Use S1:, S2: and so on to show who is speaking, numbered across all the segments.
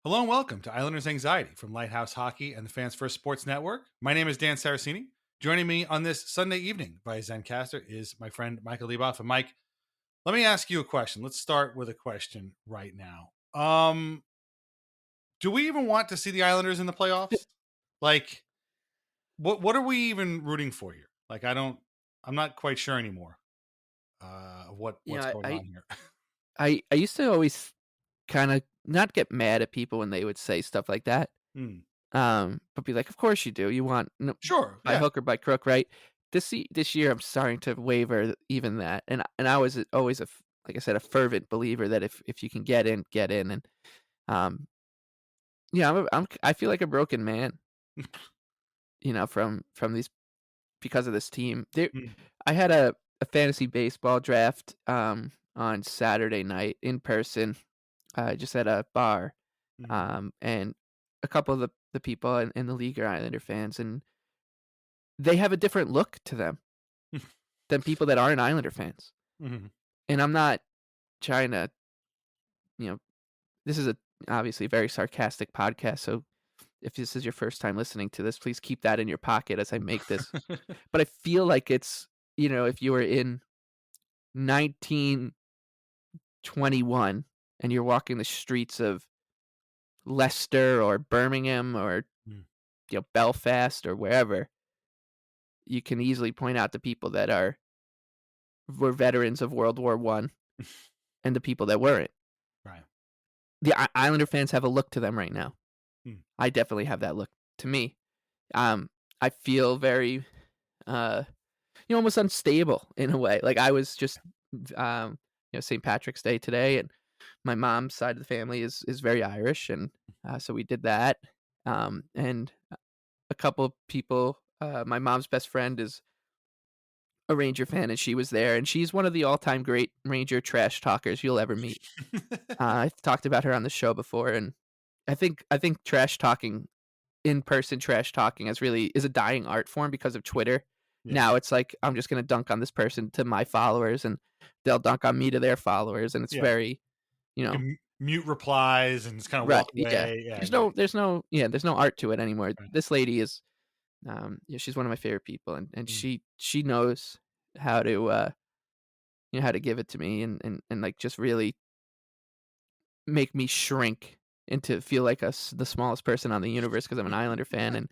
S1: Hello and welcome to Islanders Anxiety from Lighthouse Hockey and the Fans First Sports Network. My name is Dan Saracini. Joining me on this Sunday evening by Zencaster is my friend Michael Leboff. And Mike, let me ask you a question. Let's start with a question right now. Do we even want to see the Islanders in the playoffs? Like, what are we even rooting for here? Like, I'm not quite sure anymore of
S2: You
S1: what's
S2: know,
S1: going
S2: I
S1: on here.
S2: I used to always kind of not get mad at people when they would say stuff like that,
S1: Hmm.
S2: but be like, "Of course you do. You want
S1: Sure.
S2: by
S1: Yeah.
S2: hook or by crook, right?" This year, I'm starting to waver even that, and I was always like I said, a fervent believer that if you can get in, get in, and um, yeah, I feel like a broken man, from these because of this team.
S1: Hmm.
S2: I had a fantasy baseball draft on Saturday night in person, just at a bar.
S1: Hmm.
S2: And a couple of the people in the league are Islander fans, and they have a different look to them than people that aren't Islander fans.
S1: Hmm.
S2: And I'm not trying to, you know, this is a obviously very sarcastic podcast, so if this is your first time listening to this, please keep that in your pocket as I make this. But I feel like it's, if you were in 1921 and you're walking the streets of Leicester or Birmingham or Belfast or wherever, you can easily point out the people that were veterans of World War One and the people that weren't.
S1: Right.
S2: The Islander fans have a look to them right now.
S1: Hmm.
S2: I definitely have that look to me. I feel very, uh, almost unstable in a way. Like I was just, St. Patrick's Day today, and my mom's side of the family is very Irish, and so we did that. And a couple of people, my mom's best friend is a Ranger fan, and she was there, and she's one of the all-time great Ranger trash talkers you'll ever meet. I've talked about her on the show before, and I think trash talking, in-person trash talking is a dying art form because of Twitter.
S1: Yeah.
S2: Now it's like, I'm just gonna dunk on this person to my followers, and they'll dunk on me to their followers, and it's
S1: Yeah.
S2: very, you
S1: You
S2: know
S1: can mute replies and just kind of
S2: Right,
S1: walk
S2: yeah.
S1: away. Yeah,
S2: There's
S1: yeah.
S2: no art to it anymore.
S1: Right.
S2: This lady is, she's one of my favorite people, and
S1: Mm.
S2: she knows how to, how to give it to me and, like, just really make me shrink into feel like the smallest person on the universe because 'cause I'm an Islander fan, and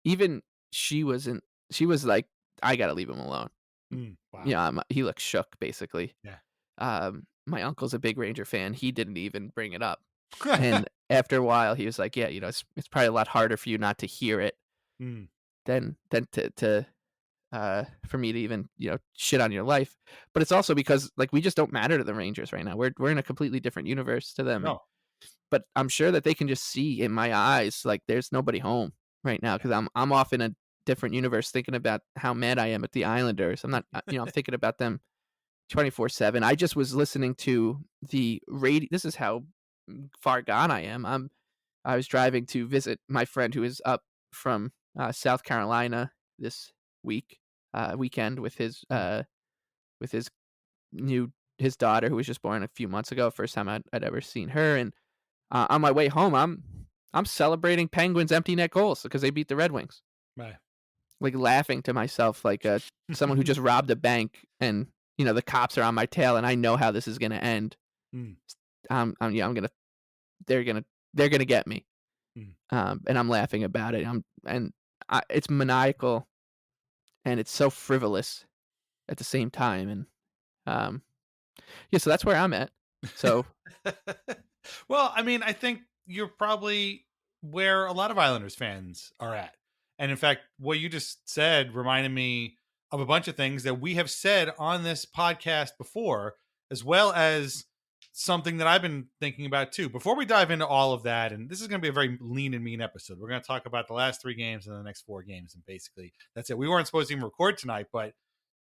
S2: even she was like, "I gotta leave him alone."
S1: Wow.
S2: Yeah, he looks shook, basically.
S1: Yeah.
S2: My uncle's a big Ranger fan, he didn't even bring it up, and after a while, he was like, "Yeah, it's probably a lot harder for you not to hear it
S1: Mm.
S2: than for me to even, shit on your life." But it's also because, like, we just don't matter to the Rangers right now. We're in a completely different universe to them, and
S1: No.
S2: but I'm sure that they can just see in my eyes, like, there's nobody home right now because I'm off in a different universe thinking about how mad I am at the Islanders. I'm not, I'm thinking about them 24/7. I just was listening to the radio. This is how far gone I am. I was driving to visit my friend who is up from South Carolina this weekend
S1: Mm.
S2: with his daughter who was just born a few months ago. First time I'd ever seen her, and on my way home, I'm celebrating Penguins empty net goals because they beat the Red Wings.
S1: Right.
S2: Like laughing to myself, like someone who just robbed a bank, and the cops are on my tail, and I know how this is gonna end.
S1: Mm.
S2: Yeah, I'm gonna they're gonna they're gonna get me.
S1: Mm.
S2: And I'm laughing about it. It's maniacal and it's so frivolous at the same time. And um, yeah, so that's where I'm at. So
S1: Well, I mean, I think you're probably where a lot of Islanders fans are at. And in fact, what you just said reminded me of a bunch of things that we have said on this podcast before, as well as something that I've been thinking about too. Before we dive into all of that, and this is going to be a very lean and mean episode, we're going to talk about the last 3 games and the next 4 games. And basically, that's it. We weren't supposed to even record tonight, but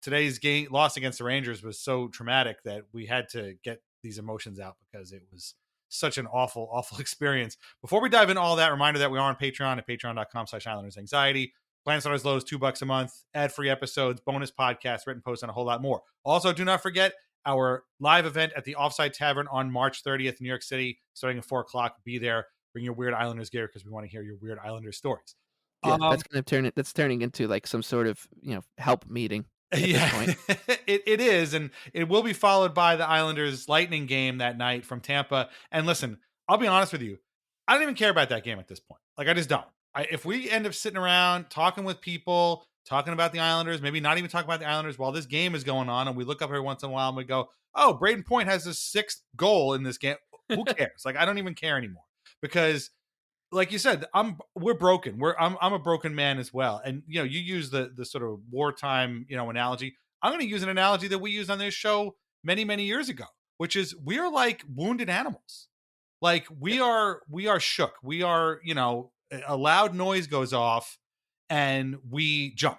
S1: today's game loss against the Rangers was so traumatic that we had to get these emotions out because it was such an awful, awful experience. Before we dive into all that, reminder that we are on Patreon at patreon.com/Islanders Anxiety. Plan start as low as $2 a month, ad-free episodes, bonus podcasts, written posts, and a whole lot more. Also, do not forget, our live event at the Offside Tavern on March 30th, New York City, starting at 4 o'clock. Be there. Bring your weird Islanders gear because we want to hear your weird Islanders stories.
S2: Yeah,
S1: Um,
S2: that's turning into, like, some sort of, help meeting at this
S1: yeah,
S2: point.
S1: it is, and it will be followed by the Islanders Lightning game that night from Tampa. And listen, I'll be honest with you, I don't even care about that game at this point. Like I just don't. If we end up sitting around talking with people, talking about the Islanders, maybe not even talking about the Islanders while this game is going on, and we look up every once in a while and we go, "Oh, Braden Point has his sixth goal in this game." Who cares? Like I don't even care anymore because like you said, we're broken. I'm a broken man as well. And you use the sort of wartime, analogy. I'm going to use an analogy that we used on this show many, many years ago, which is we are like wounded animals. Like we are shook. We are, a loud noise goes off and we jump.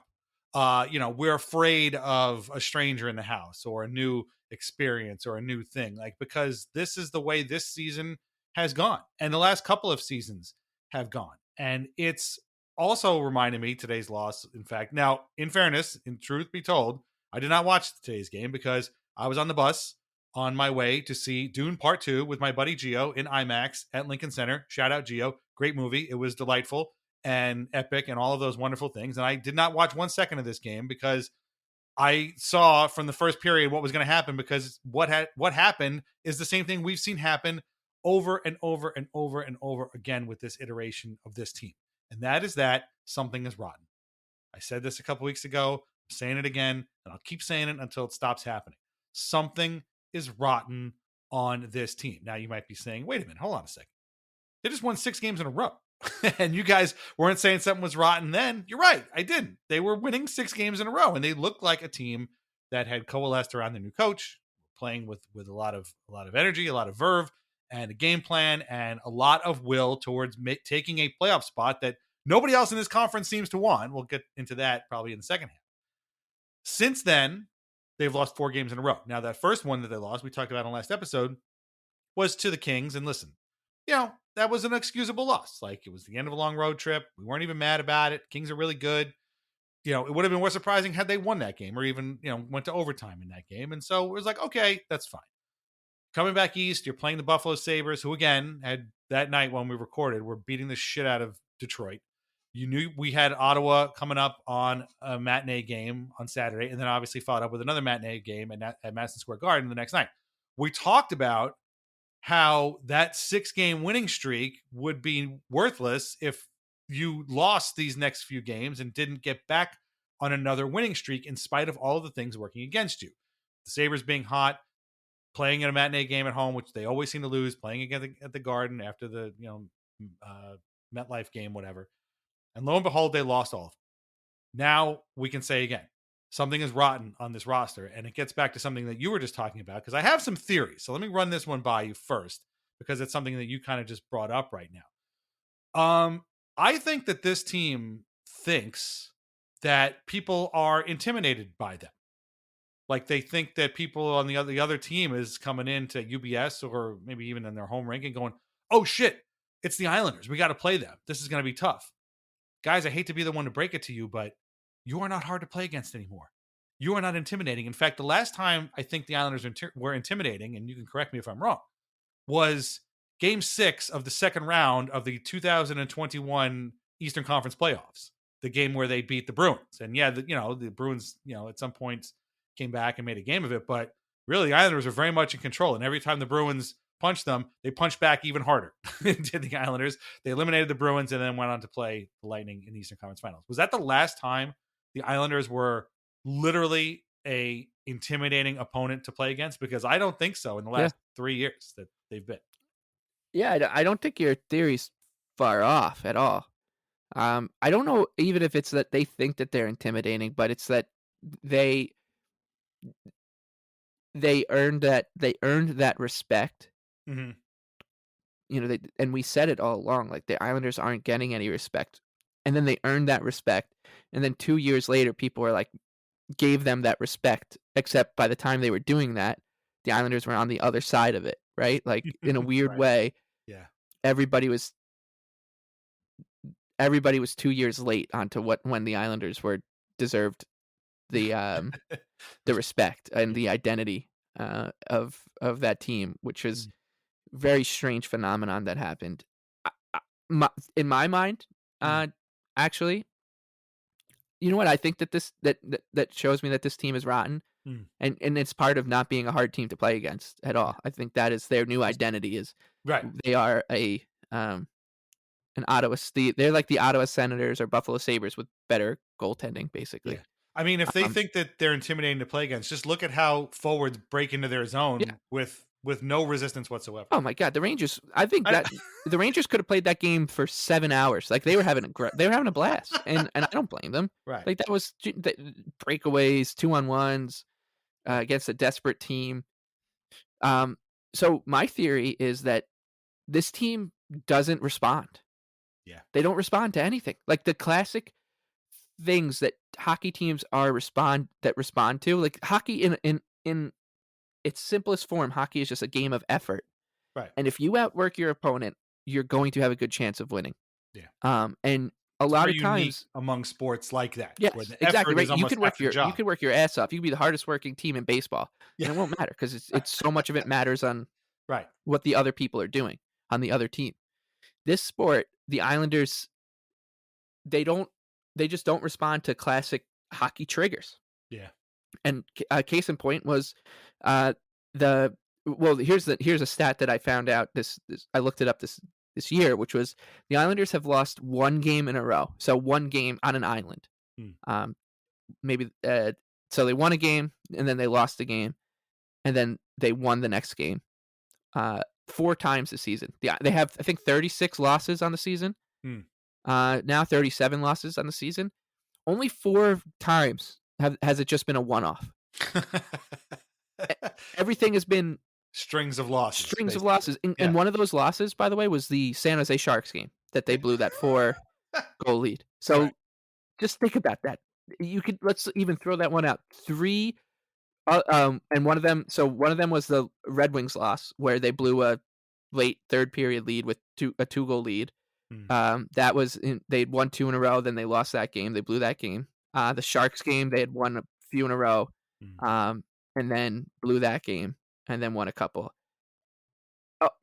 S1: We're afraid of a stranger in the house or a new experience or a new thing. Like because this is the way this season has gone. And the last couple of seasons have gone. And it's also reminded me today's loss, in fact. Now, in fairness, in truth be told, I did not watch today's game because I was on the bus on my way to see Dune Part 2 with my buddy Gio in IMAX at Lincoln Center. Shout out Gio. Great movie. It was delightful and epic and all of those wonderful things. And I did not watch 1 second of this game because I saw from the first period what was going to happen because what happened is the same thing we've seen happen over and over and over and over again with this iteration of this team. And that is that something is rotten. I said this a couple weeks ago, I'm saying it again, and I'll keep saying it until it stops happening. Something is rotten on this team. Now you might be saying, wait a minute, hold on a second. They just won 6 games in a row. And you guys weren't saying something was rotten then. You're right. I didn't. They were winning 6 games in a row, and they looked like a team that had coalesced around the new coach, playing with a lot of energy, a lot of verve, and a game plan, and a lot of will towards taking a playoff spot that nobody else in this conference seems to want. We'll get into that probably in the second half. Since then, they've lost 4 games in a row. Now, that first one that they lost, we talked about in the last episode, was to the Kings. And listen, that was an excusable loss. Like it was the end of a long road trip. We weren't even mad about it. Kings are really good. It would have been more surprising had they won that game or even, went to overtime in that game. And so it was like, okay, that's fine. Coming back east, you're playing the Buffalo Sabres, who again had that night when we recorded, were beating the shit out of Detroit. You knew we had Ottawa coming up on a matinee game on Saturday, and then obviously followed up with another matinee game at Madison Square Garden the next night. We talked about how that 6-game winning streak would be worthless if you lost these next few games and didn't get back on another winning streak in spite of all of the things working against you. The Sabres being hot, playing in a matinee game at home, which they always seem to lose, playing again at the Garden after the MetLife game, whatever. And lo and behold, they lost all of them. Now we can say again, something is rotten on this roster. And it gets back to something that you were just talking about, because I have some theories. So let me run this one by you first, because it's something that you kind of just brought up right now. I think that this team thinks that people are intimidated by them. Like they think that people on the other team is coming into UBS or maybe even in their home rink and going, oh shit, it's the Islanders. We got to play them. This is going to be tough. Guys, I hate to be the one to break it to you, but you are not hard to play against anymore. You are not intimidating. In fact, the last time I think the Islanders were intimidating, and you can correct me if I'm wrong, was Game 6 of the second round of the 2021 Eastern Conference playoffs, the game where they beat the Bruins. And yeah, the Bruins, at some points came back and made a game of it, but really the Islanders were very much in control. And every time the Bruins punched them, they punched back even harder into the Islanders. They eliminated the Bruins and then went on to play the Lightning in the Eastern Conference Finals. Was that the last time the Islanders were literally a intimidating opponent to play against? Because I don't think so in the
S2: Yeah.
S1: last 3 years that they've been.
S2: Yeah, I don't think your theory's far off at all. I don't know even if it's that they think that they're intimidating, but it's that they they earned that respect.
S1: Mm-hmm.
S2: And we said it all along, like the Islanders aren't getting any respect. And then they earned that respect. And then 2 years later, people were like, gave them that respect, except by the time they were doing that, the Islanders were on the other side of it, right? Like in a weird
S1: Right.
S2: way,
S1: Yeah.
S2: everybody was everybody was 2 years late onto when the Islanders were deserved the
S1: There's-
S2: respect and
S1: yeah.
S2: the identity. of that team, which is
S1: Mm,
S2: very strange phenomenon that happened. I my in my mind,
S1: mm,
S2: uh, actually, you know what? I think that that shows me that this team is rotten,
S1: mm,
S2: and it's part of not being a hard team to play against at
S1: yeah.
S2: all. I think that is their new
S1: Just
S2: identity is
S1: right.
S2: they are um, an they're like the Ottawa Senators or Buffalo Sabres with better goaltending, basically.
S1: Yeah. I mean, if they
S2: Um,
S1: think that they're intimidating to play against, just look at how forwards break into their
S2: yeah.
S1: zone with no resistance whatsoever.
S2: Oh my god, the Rangers I think
S1: I,
S2: that the Rangers could have played that game for 7 hours. Like, they were having a blast, and I don't blame them.
S1: right.
S2: Like, that was breakaways, 2-on-1s,
S1: Right.
S2: against a desperate team. Um, so my theory is that this team doesn't respond.
S1: Yeah.
S2: They don't respond to anything. Like, the classic things that hockey teams respond to, like, hockey in its simplest form, hockey is just a game of effort.
S1: Right.
S2: And if you outwork your opponent, you're going to have a good chance of winning.
S1: Yeah.
S2: And a
S1: It's
S2: lot
S1: very
S2: of
S1: unique
S2: times
S1: among sports like that, where
S2: yes,
S1: the
S2: exactly,
S1: effort
S2: right?
S1: is almost half the
S2: You
S1: job.
S2: can work your ass off. You can be the hardest working team in baseball,
S1: Yeah.
S2: and it won't matter because it's so much of it matters on
S1: Right.
S2: what the other people are doing on the other team. This sport, the Islanders, they don't they just don't respond to classic hockey triggers.
S1: Yeah.
S2: And case in point was uh, the well. Here's a stat that I found out. This I looked it up this year, which was the Islanders have lost one game in a row. So one game on an island.
S1: Mm.
S2: Um, maybe so they won a game and then they lost a game and then they won the next game. Four times this season. They have I think 36 losses on the season.
S1: Mm.
S2: Now 37 losses on the season. Only four times has it just been a one off. E Everything has been
S1: Strings of losses,
S2: strings of
S1: basically.
S2: losses,
S1: Yeah.
S2: and one of those losses, by the way, was the San Jose Sharks game that they
S1: Yeah.
S2: blew that 4-goal lead.
S1: Right.
S2: So, just think about that. You could let's even throw that one out. 3, and one of them was the Red Wings loss where they blew a late 3rd period lead with a 2-goal lead.
S1: Mm.
S2: That was they'd won 2 in a row, then they lost that game, they blew that game. The Sharks game, they had won a few in a row,
S1: Mm.
S2: um, and then blew that game, and then won a couple.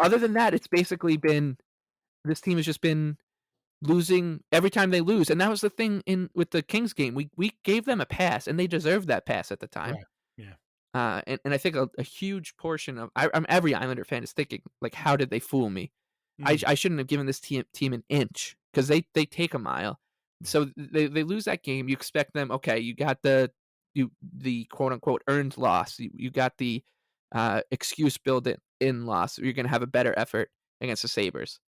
S2: Other than that, it's basically been this team has just been losing every time they lose, and that was the thing in with the Kings game. We gave them a pass, and they deserved that pass at the time.
S1: Right. Yeah.
S2: And I think a huge portion of every Islander fan is thinking like, how did they fool me?
S1: Mm.
S2: I shouldn't have given this team an inch because they take a mile.
S1: Yeah.
S2: So they lose that game. You expect them. Okay, you got the quote unquote earned loss. You got the excuse built in loss. You're going to have a better effort against the Sabres.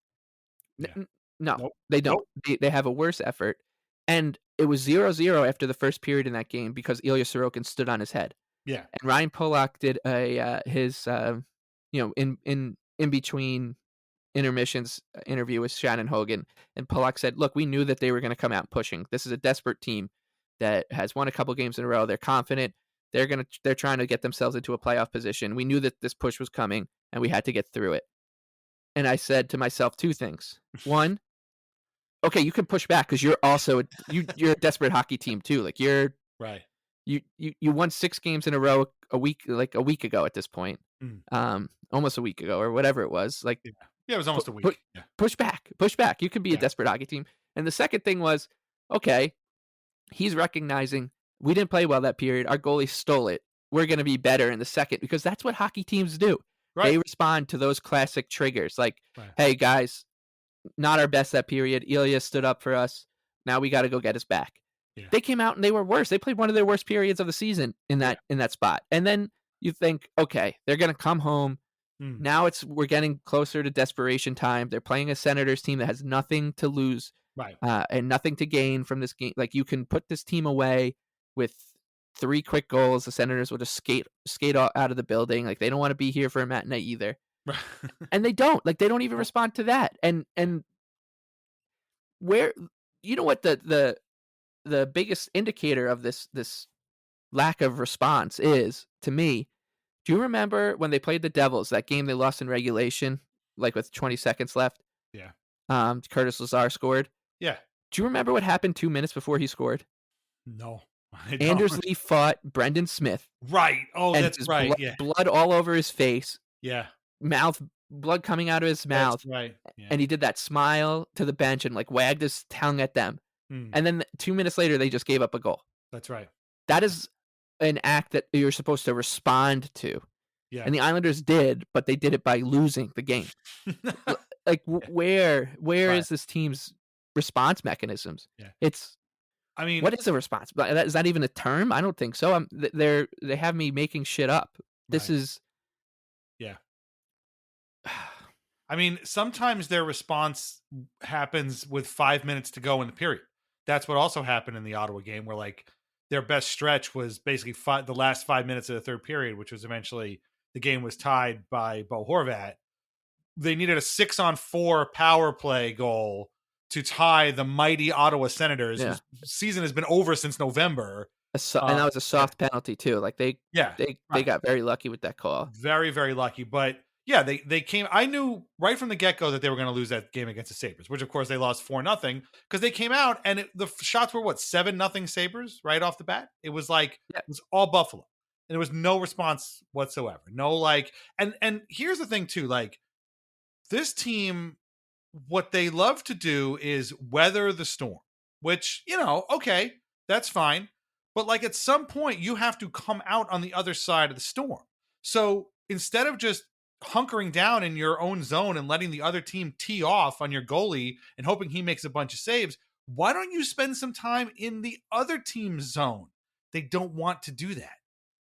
S1: Yeah.
S2: No,
S1: Nope.
S2: they don't.
S1: Nope.
S2: They have a worse effort. And it was 0-0 after the first period in that game because Ilya Sorokin stood on his head.
S1: Yeah.
S2: And Ryan Pollock did his in between intermissions interview with Shannon Hogan, and Pollock said, "Look, we knew that they were going to come out pushing. This is a desperate team that has won a couple games in a row. They're confident. They're trying to get themselves into a playoff position. We knew that this push was coming, and we had to get through it." And I said to myself two things. One, okay, you can push back because you're a desperate hockey team too. Like
S1: Right.
S2: you won 6 games in a row a week ago at this point.
S1: Mm.
S2: Almost a week ago or whatever it was. Like
S1: Yeah. Yeah. It was
S2: pu
S1: almost a
S2: pu
S1: week. Yeah.
S2: push back, push back. You can be a
S1: Yeah.
S2: desperate hockey team. And the second thing was, okay, he's recognizing we didn't play well that period. Our goalie stole it. We're going to be better in the second because that's what hockey teams do.
S1: Right.
S2: They respond to those classic triggers like,
S1: Right.
S2: "Hey guys, not our best that period. Ilya stood up for us. Now we got to go get us back."
S1: Yeah.
S2: They came out and they were worse. They played one of their worst periods of the season in
S1: Yeah.
S2: that spot. And then you think, okay, they're going to come home.
S1: Mm.
S2: Now we're getting closer to desperation time. They're playing a Senators team that has nothing to lose
S1: Right.
S2: and nothing to gain from this game. Like you can put this team away with 3 quick goals. The Senators will just skate out of the building. Like they don't want to be here for a matinee either.
S1: Right.
S2: And they don't. Like they don't even
S1: Nope.
S2: respond to that. And where you know what the biggest indicator of this lack of response is to me. Do you remember when they played the Devils, that game they lost in regulation, like with 20 seconds left?
S1: Yeah.
S2: Curtis Lazar scored.
S1: Yeah.
S2: Do you remember what happened 2 minutes before he scored?
S1: No. I don't.
S2: Anders Lee fought Brendan Smith,
S1: Right. Oh,
S2: and
S1: that's
S2: his
S1: right. Yeah.
S2: blood all over his face,
S1: Yeah.
S2: mouth blood coming out of his
S1: That's
S2: mouth,
S1: right. Yeah.
S2: and he did that smile to the bench and, like, wagged his tongue at them,
S1: Mm,
S2: and then 2 minutes later, they just gave up a goal.
S1: that's right.
S2: That is an act that you're supposed to respond to,
S1: Yeah.
S2: and the Islanders did, but they did it by losing the game. L like,
S1: Yeah.
S2: where
S1: Right.
S2: is this team's response mechanisms?
S1: Yeah.
S2: It's
S1: I mean,
S2: what is a response? Like, is that even a term? I don't think so. They have me making shit up. This
S1: right.
S2: is
S1: Yeah. I mean, sometimes their response happens with 5 minutes to go in the period. That's what also happened in the Ottawa game, where like their best stretch was basically the last 5 minutes of the third period, which was eventually the game was tied by Bo Horvat. They needed a 6-on-4 power play goal to tie the mighty Ottawa Senators,
S2: yeah.
S1: whose season has been over since November.
S2: And that was a
S1: Yeah,
S2: soft penalty too. Like
S1: yeah,
S2: they
S1: right.
S2: got very lucky with that call.
S1: Very, very lucky. But yeah, they came. I knew right from the get go that they were going to lose that game against the Sabres, which of course they lost 4-0 because they came out and the shots were what 7-0 Sabres right off the bat. It was like
S2: Yeah,
S1: it was all Buffalo, and there was no response whatsoever. No like, and here's the thing too, like this team, what they love to do is weather the storm, which, okay, that's fine. But like at some point, you have to come out on the other side of the storm. So instead of just hunkering down in your own zone and letting the other team tee off on your goalie and hoping he makes a bunch of saves, why don't you spend some time in the other team's zone? They don't want to do that.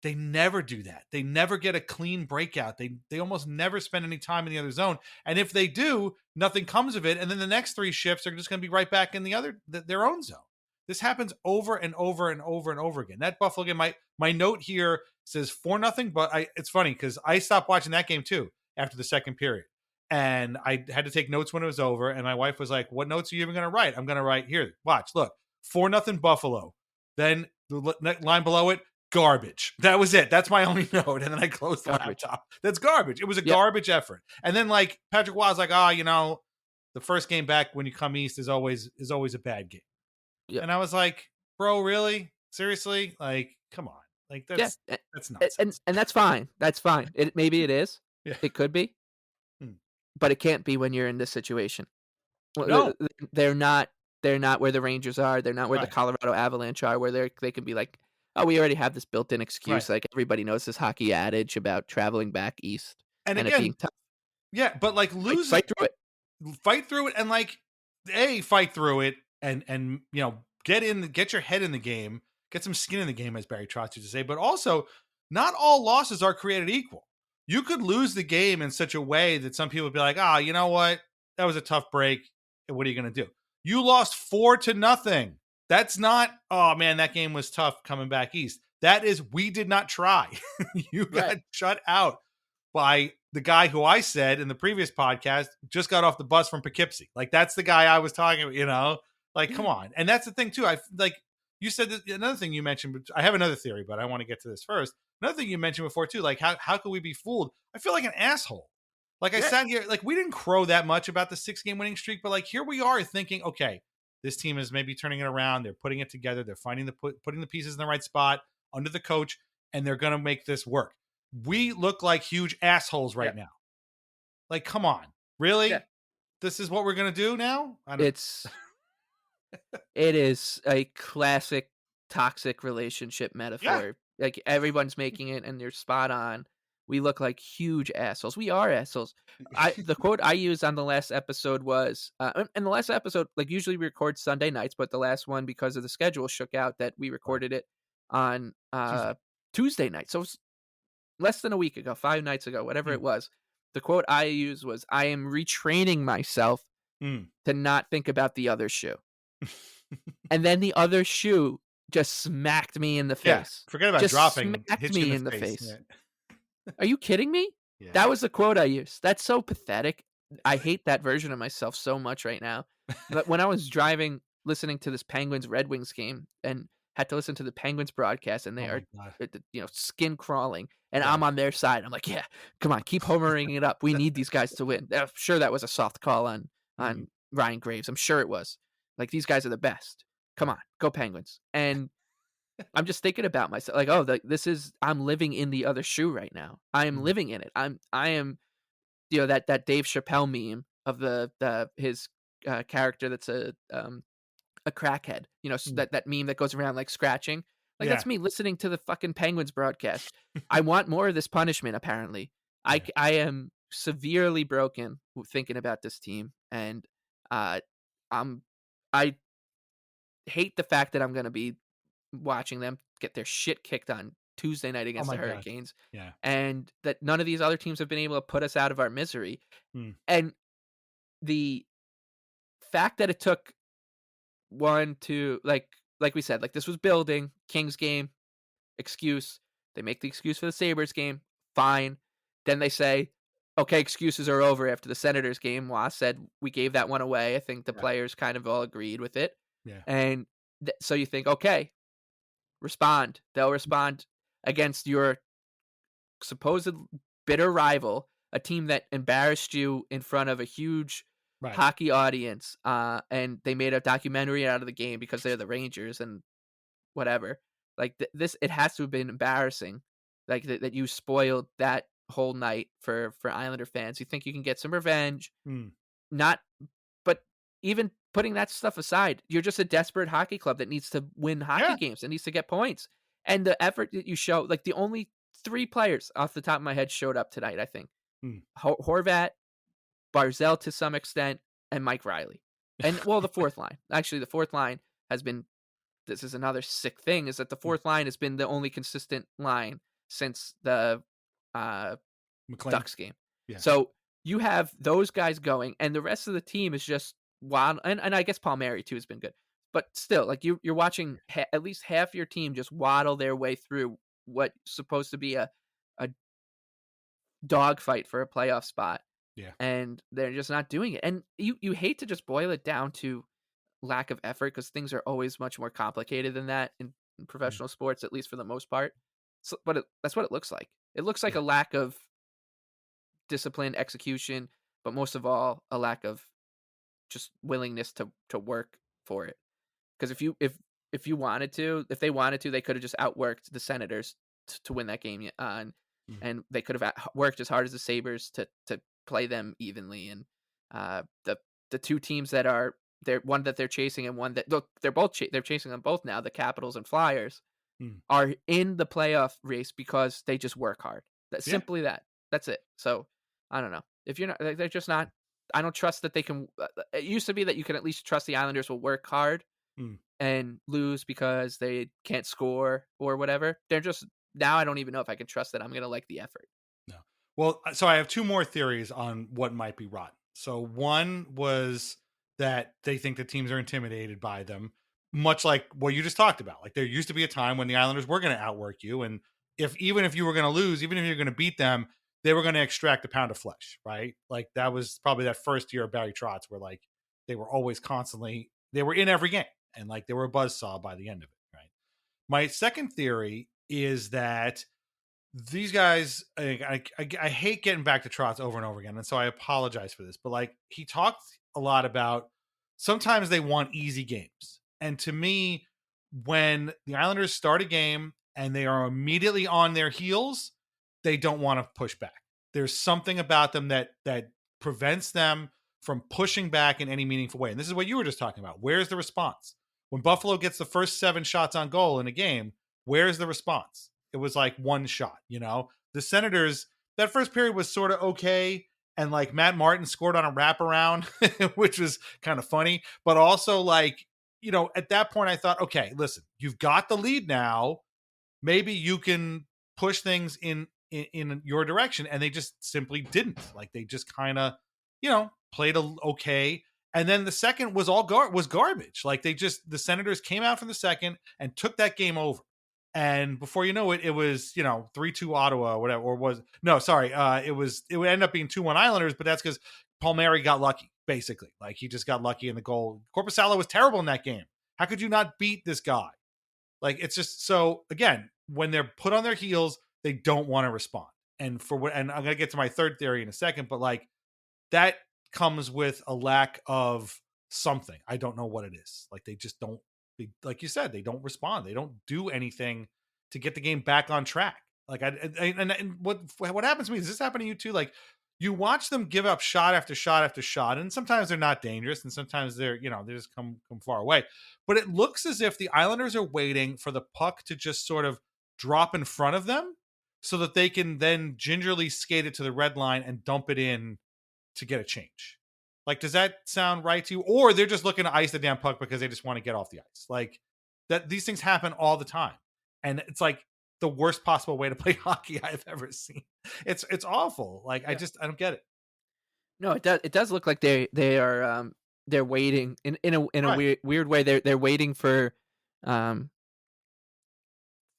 S1: They never do that. They never get a clean breakout. They almost never spend any time in the other zone. And if they do, nothing comes of it. And then the next three shifts are just going to be right back in their own zone. This happens over and over and over and over again. That Buffalo game, my note here says 4-0, but it's funny because I stopped watching that game too after the second period. And I had to take notes when it was over. And my wife was like, "What notes are you even going to write?" I'm going to write here. Watch, look, 4-0 Buffalo. Then the line below it, garbage. That was it. That's my only note. And then I closed the
S2: garbage.
S1: laptop. That's garbage. It was a
S2: Yep.
S1: garbage effort. And then like Patrick Wild's like, the first game back when you come east is always a bad game.
S2: Yep.
S1: And I was like, bro, really? Seriously? Like, come on. Like
S2: Yeah,
S1: that's nonsense.
S2: and that's fine. That's fine. Maybe it is.
S1: Yeah.
S2: It could be,
S1: Hmm.
S2: but it can't be when you're in this situation. Well,
S1: No.
S2: they're not. They're not where the Rangers are. They're not where the
S1: Right.
S2: Colorado Avalanche are, where they can be like, oh, we already have this built-in
S1: Right.
S2: excuse. Like everybody knows this hockey adage about traveling back east
S1: And
S2: and it
S1: again,
S2: being tough.
S1: yeah, but like fight through it and like fight through it and get your head in the game, get some skin in the game, as Barry Trotz used to say. But also, not all losses are created equal. You could lose the game in such a way that some people would be like, you know what, that was a tough break. What are you going to do? You lost 4-0. That's not, oh man, that game was tough coming back east. That is, we did not try. You got
S2: Right.
S1: shut out by the guy who I said in the previous podcast just got off the bus from Poughkeepsie. Like that's the guy I was talking about, like, come on. And that's the thing too. I like you said that, another thing you mentioned, but I have another theory, but I want to get to this first. Another thing you mentioned before too, like how could we be fooled? I feel like an asshole. Like I
S2: Yeah.
S1: sat here, like we didn't crow that much about the 6-game winning streak, but like here we are thinking, okay, this team is maybe turning it around. They're putting it together. They're finding putting the pieces in the right spot under the coach, and they're going to make this work. We look like huge assholes right now. Like, come on, really?
S2: Yeah.
S1: This is what we're gonna do now?
S2: It is a classic toxic relationship
S1: Yeah.
S2: metaphor. Like everyone's making it, and they're spot on. We look like huge assholes. We are assholes. The quote I used on the last episode was, and the last episode, like usually we record Sunday nights, but the last one because of the schedule shook out that we recorded it on Tuesday night. So it was less than a week ago, 5 nights ago, whatever it was. The quote I used was, "I am retraining myself to not think about the other shoe." And then the other shoe just smacked me in the
S1: Yeah,
S2: face.
S1: forget about
S2: Just
S1: dropping.
S2: smacked
S1: Hit you
S2: me
S1: in the face. Yeah.
S2: Are you kidding me?
S1: Yeah.
S2: That was the quote I used. That's so pathetic. I hate that version of myself so much right now. But when I was driving, listening to this Penguins Red Wings game and had to listen to the Penguins broadcast, and they
S1: Oh
S2: are,
S1: my God.
S2: skin crawling, and
S1: Right.
S2: I'm on their side. I'm like, yeah, come on, keep homering it up. We need these guys to win. I'm sure that was a soft call on
S1: Mhm.
S2: Ryan Graves. I'm sure it was. Like, these guys are the best. Come
S1: Right.
S2: on, go Penguins. And I'm just thinking about myself, like, "Oh, this is I'm living in the other shoe right now. I am
S1: Mm,
S2: living in it. I am," that Dave Chappelle meme of his, character that's a crackhead,
S1: mm.
S2: that meme that goes around, like, scratching. Like,
S1: Yeah,
S2: that's me listening to the fucking Penguins broadcast. I want more of this punishment, apparently.
S1: yeah.
S2: I am severely broken thinking about this team, and, uh, I'm I hate the fact that I'm gonna be watching them get their shit kicked on Tuesday night
S1: Oh
S2: against the
S1: my god.
S2: Hurricanes,
S1: Yeah.
S2: and that none of these other teams have been able to put us out of our misery.
S1: Mm.
S2: And the fact that it took 1, 2, like we said, like, this was building, Kings game, excuse. They make the excuse for the Sabres game, fine. Then they say, "Okay, excuses are over after the Senators game." Waz said, "We gave that one away." I think the
S1: Yeah.
S2: players kind of all agreed with it.
S1: Yeah.
S2: And so you think, "Okay, respond." They'll respond against your supposed bitter rival, a team that embarrassed you in front of a huge
S1: Right.
S2: hockey audience, and they made a documentary out of the game because they're the Rangers and whatever. Like this, it has to have been embarrassing, like that you spoiled that whole night for Islander fans. You think you can get some revenge?
S1: Mm.
S2: Not, but even putting that stuff aside, you're just a desperate hockey club that needs to win hockey
S1: Yeah.
S2: games. That needs to get points, and the effort that you show, like the only three players off the top of my head showed up tonight. I think
S1: Mm.
S2: Horvat, Barzell to some extent, and Mike Riley. And well, the fourth line. Actually, the fourth line has been, this is another sick thing, is that the
S1: Mm.
S2: fourth line has been the only consistent line since the uh,
S1: McLean.
S2: Ducks game.
S1: Yeah.
S2: So you have those guys going, and the rest of the team is just wild. And I guess Palmieri too has been good, but still, like you're watching at least half your team just waddle their way through what's supposed to be a dogfight for a playoff spot,
S1: Yeah.
S2: and they're just not doing it. And you hate to just boil it down to lack of effort because things are always much more complicated than that in
S1: Mm.
S2: professional sports, at least for the most part. So, but that's what it looks like. It looks like
S1: Yeah.
S2: a lack of discipline, execution, but most of all, a lack of just willingness to work for it. Because if you wanted to, if they wanted to, they could have just outworked the Senators to win that game on,
S1: Mm.
S2: and they could have worked as hard as the Sabres to play them evenly. And the two teams that are they're one that they're chasing and one that look they're both they're chasing them both now. The Capitals and Flyers
S1: Mm.
S2: are in the playoff race because they just work hard. That's
S1: Yeah.
S2: simply that. That's it. So I don't know if you're not. They're just not. I don't trust that they can. It used to be that you can at least trust the Islanders will work hard
S1: Mm.
S2: and lose because they can't score or whatever. They're just now. I don't even know if I can trust that I'm gonna like the effort.
S1: No. Well, so I have two more theories on what might be rotten. So one was that they think the teams are intimidated by them, much like what you just talked about. Like there used to be a time when the Islanders were going to outwork you, and if even if you were going to lose, even if you're going to beat them, they were going to extract a pound of flesh, right? Like that was probably that first year of Barry Trotz, where like they were always constantly they were in every game, and like they were a buzzsaw by the end of it, right? My second theory is that these guys, I hate getting back to Trotz over and over again, and so I apologize for this. But like he talked a lot about sometimes they want easy games, and to me, when the Islanders start a game and they are immediately on their heels, they don't want to push back. There's something about them that prevents them from pushing back in any meaningful way. And this is what you were just talking about. Where's the response? When Buffalo gets the first 7 shots on goal in a game, where's the response? It was like one shot, you know? The Senators, that first period was sort of okay. And like Matt Martin scored on a wraparound, which was kind of funny. But also, like, you know, at that point, I thought, okay, listen, you've got the lead now. Maybe you can push things in your direction. And they just simply didn't. Like, they just kind of, you know, played okay. And then the second was was garbage. Like the Senators came out from the second and took that game over. And before you know it, it was, you know, 3-2 Ottawa or whatever, or was no, sorry. It would end up being 2-1 Islanders, but that's because Palmieri got lucky, basically. Like he just got lucky in the goal. Corpusalo was terrible in that game. How could you not beat this guy? Like it's just so again, when they're put on their heels, they don't want to respond. And for what and I'm gonna get to my third theory in a second, but like that comes with a lack of something. I don't know what it is. Like they just don't. like you said, they don't respond. They don't do anything to get the game back on track. Like and what happens to me? Does this happen to you too? Like you watch them give up shot after shot after shot, and sometimes they're not dangerous, and sometimes they're they just come far away. But it looks as if the Islanders are waiting for the puck to just sort of drop in front of them, so that they can then gingerly skate it to the red line and dump it in to get a change. Like, does that sound right to you? Or they're just looking to ice the damn puck because they just want to get off the ice. Like that, these things happen all the time, and it's like the worst possible way to play hockey I've ever seen. It's awful. Like
S2: Yeah.
S1: I don't get it.
S2: No, it does look like they're waiting in a
S1: Right,
S2: weird way. They're waiting for um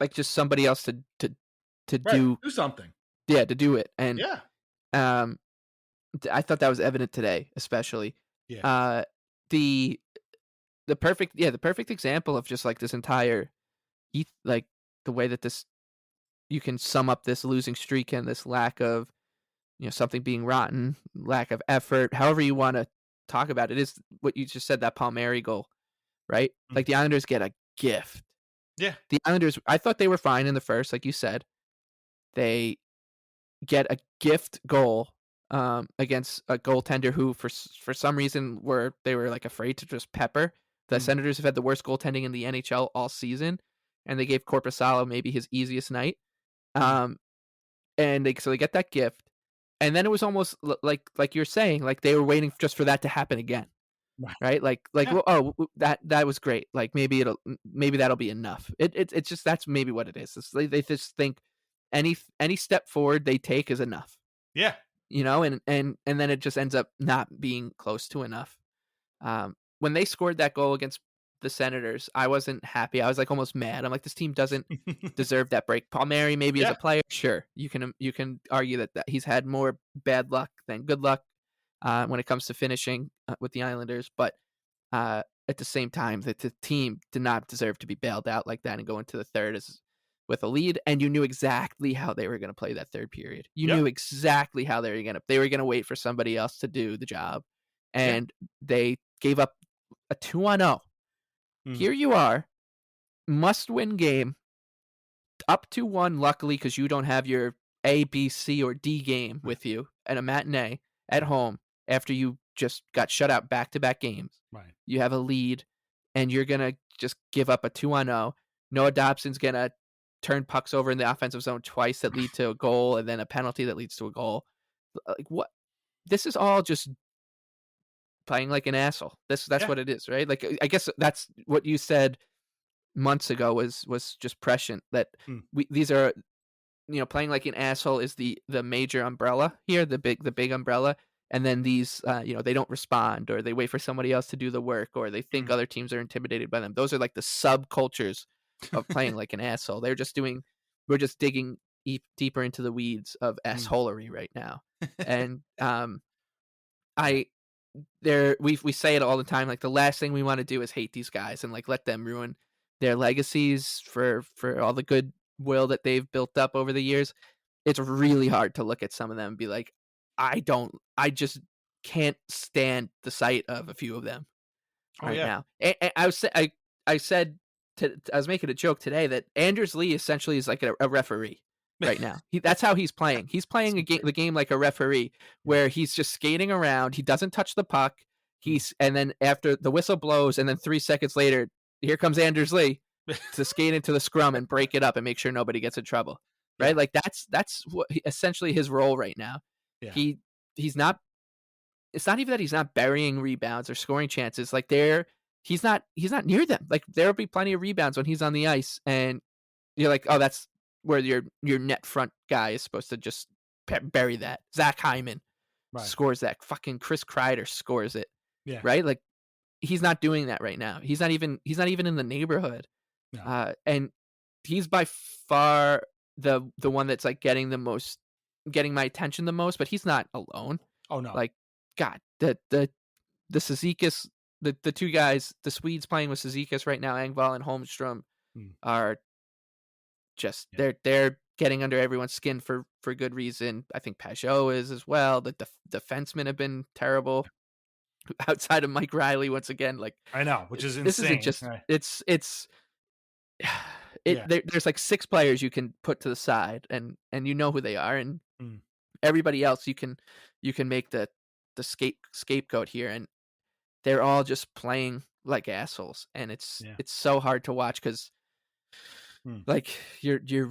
S2: like just somebody else to
S1: right.
S2: do
S1: Do something.
S2: yeah, to do it. And
S1: Yeah,
S2: um I thought that was evident today, especially.
S1: yeah.
S2: Uh the the perfect example of just like this entire like the way that this you can sum up this losing streak and this lack of something being rotten, lack of effort, however you want to talk about it, is what you just said, that Palmieri goal, right?
S1: Mm.
S2: Like the Islanders get a gift.
S1: Yeah.
S2: The Islanders, I thought they were fine in the first, like you said. They get a gift goal against a goaltender who, for some reason, they were like afraid to just pepper. The
S1: Mm.
S2: Senators have had the worst goaltending in the NHL all season, and they gave Corpusalo maybe his easiest night.
S1: Mm.
S2: Um, and they get that gift, and then it was almost like you're saying, like they were waiting just for that to happen again,
S1: Right.
S2: right?
S1: Yeah.
S2: Well, oh, that was great. Like maybe that'll be enough. It's just that's maybe what it is. They just think any step forward they take is enough,
S1: Yeah.
S2: and then it just ends up not being close to enough. When they scored that goal against the Senators, I wasn't happy. I was like almost mad. I'm like, this team doesn't deserve that break. Palmieri, maybe as
S1: Yeah.
S2: a player, sure, you can argue that he's had more bad luck than good luck when it comes to finishing with the Islanders, but at the same time, that the team did not deserve to be bailed out like that and go into the third with a lead, and you knew exactly how they were going to play that third period. You
S1: Yep.
S2: knew exactly how they were going to wait for somebody else to do the job,
S1: Yeah.
S2: and they gave up a 2-0.
S1: Mm.
S2: Here you are, must-win game, up 2-1, luckily, because you don't have your A, B, C, or D game
S1: Right.
S2: with you at a matinee at
S1: Right.
S2: home after you just got shut out back-to-back games.
S1: Right.
S2: You have a lead, and you're gonna just give up a 2-0. Noah Dobson's gonna turn pucks over in the offensive zone twice that lead to a goal, and then a penalty that leads to a goal. Like, what? This is all just playing like an asshole. That's
S1: Yeah.
S2: what it is, right? Like, I guess that's what you said months ago was just prescient, that
S1: Mm.
S2: these are, playing like an asshole is the major umbrella here, the big umbrella, and then these, they don't respond, or they wait for somebody else to do the work, or they think
S1: Mm.
S2: other teams are intimidated by them. Those are like the subcultures of playing like an asshole. We're just digging deeper into the weeds of
S1: Mm.
S2: assholery right now. And
S1: Yeah.
S2: I we say it all the time, like the last thing we want to do is hate these guys and like let them ruin their legacies for all the goodwill that they've built up over the years. It's really hard to look at some of them and be like, I just can't stand the sight of a few of them
S1: Oh
S2: right
S1: yeah.
S2: now. And I said I was making a joke today that Anders Lee essentially is like a referee right now. That's how he's playing. He's playing
S1: So great.
S2: the game like a referee,
S1: Yeah.
S2: where he's just skating around. He doesn't touch the puck.
S1: Mm.
S2: And then after the whistle blows, and then 3 seconds later, here comes Anders Lee to skate into the scrum and break it up and make sure nobody gets in trouble. Right?
S1: Yeah.
S2: Like that's essentially his role right now.
S1: Yeah.
S2: He he's not. It's not even that he's not burying rebounds or scoring chances. Like he's not near them. Like there'll be plenty of rebounds when he's on the ice, and you're like, oh, that's where your net front guy is supposed to just bury that. Zach Hyman
S1: Right.
S2: scores that. Fucking Chris Kreider scores it.
S1: Yeah.
S2: Right? Like he's not doing that right now. He's not even in the neighborhood.
S1: No.
S2: And he's by far the one that's like getting my attention the most, but he's not alone.
S1: Oh no.
S2: Like, God, the Cizikas, the two guys, the Swedes playing with Cizikas right now, Engvall and Holmstrom,
S1: Mm.
S2: are just
S1: Yeah.
S2: they're getting under everyone's skin for good reason. I think Pajot is as well. The defensemen have been terrible. outside of Mike Riley once again, like,
S1: I know, which is
S2: this isn't
S1: insane.
S2: just
S1: Right.
S2: it's
S1: Yeah.
S2: there's like 6 players you can put to the side and you know who they are, and
S1: Mm,
S2: everybody else you can make the scapegoat here, and they're all just playing like assholes, and
S1: yeah.
S2: it's so hard to watch because
S1: Mm,
S2: like we're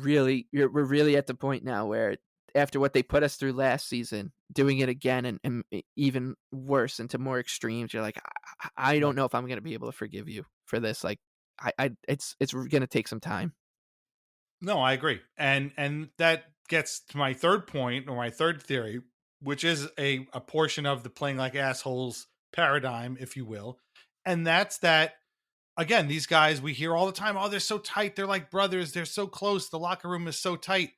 S2: really at the point now where after what they put us through last season, doing it again and even worse into more extremes, you're like, I
S1: right.
S2: don't know if I'm gonna be able to forgive you for this. Like, I it's gonna take some time.
S1: No, I agree. And that gets to my third point or my third theory, which is a portion of the playing like assholes paradigm, if you will. And that's that again, these guys we hear all the time, oh, they're so tight, they're like brothers, they're so close, the locker room is so tight.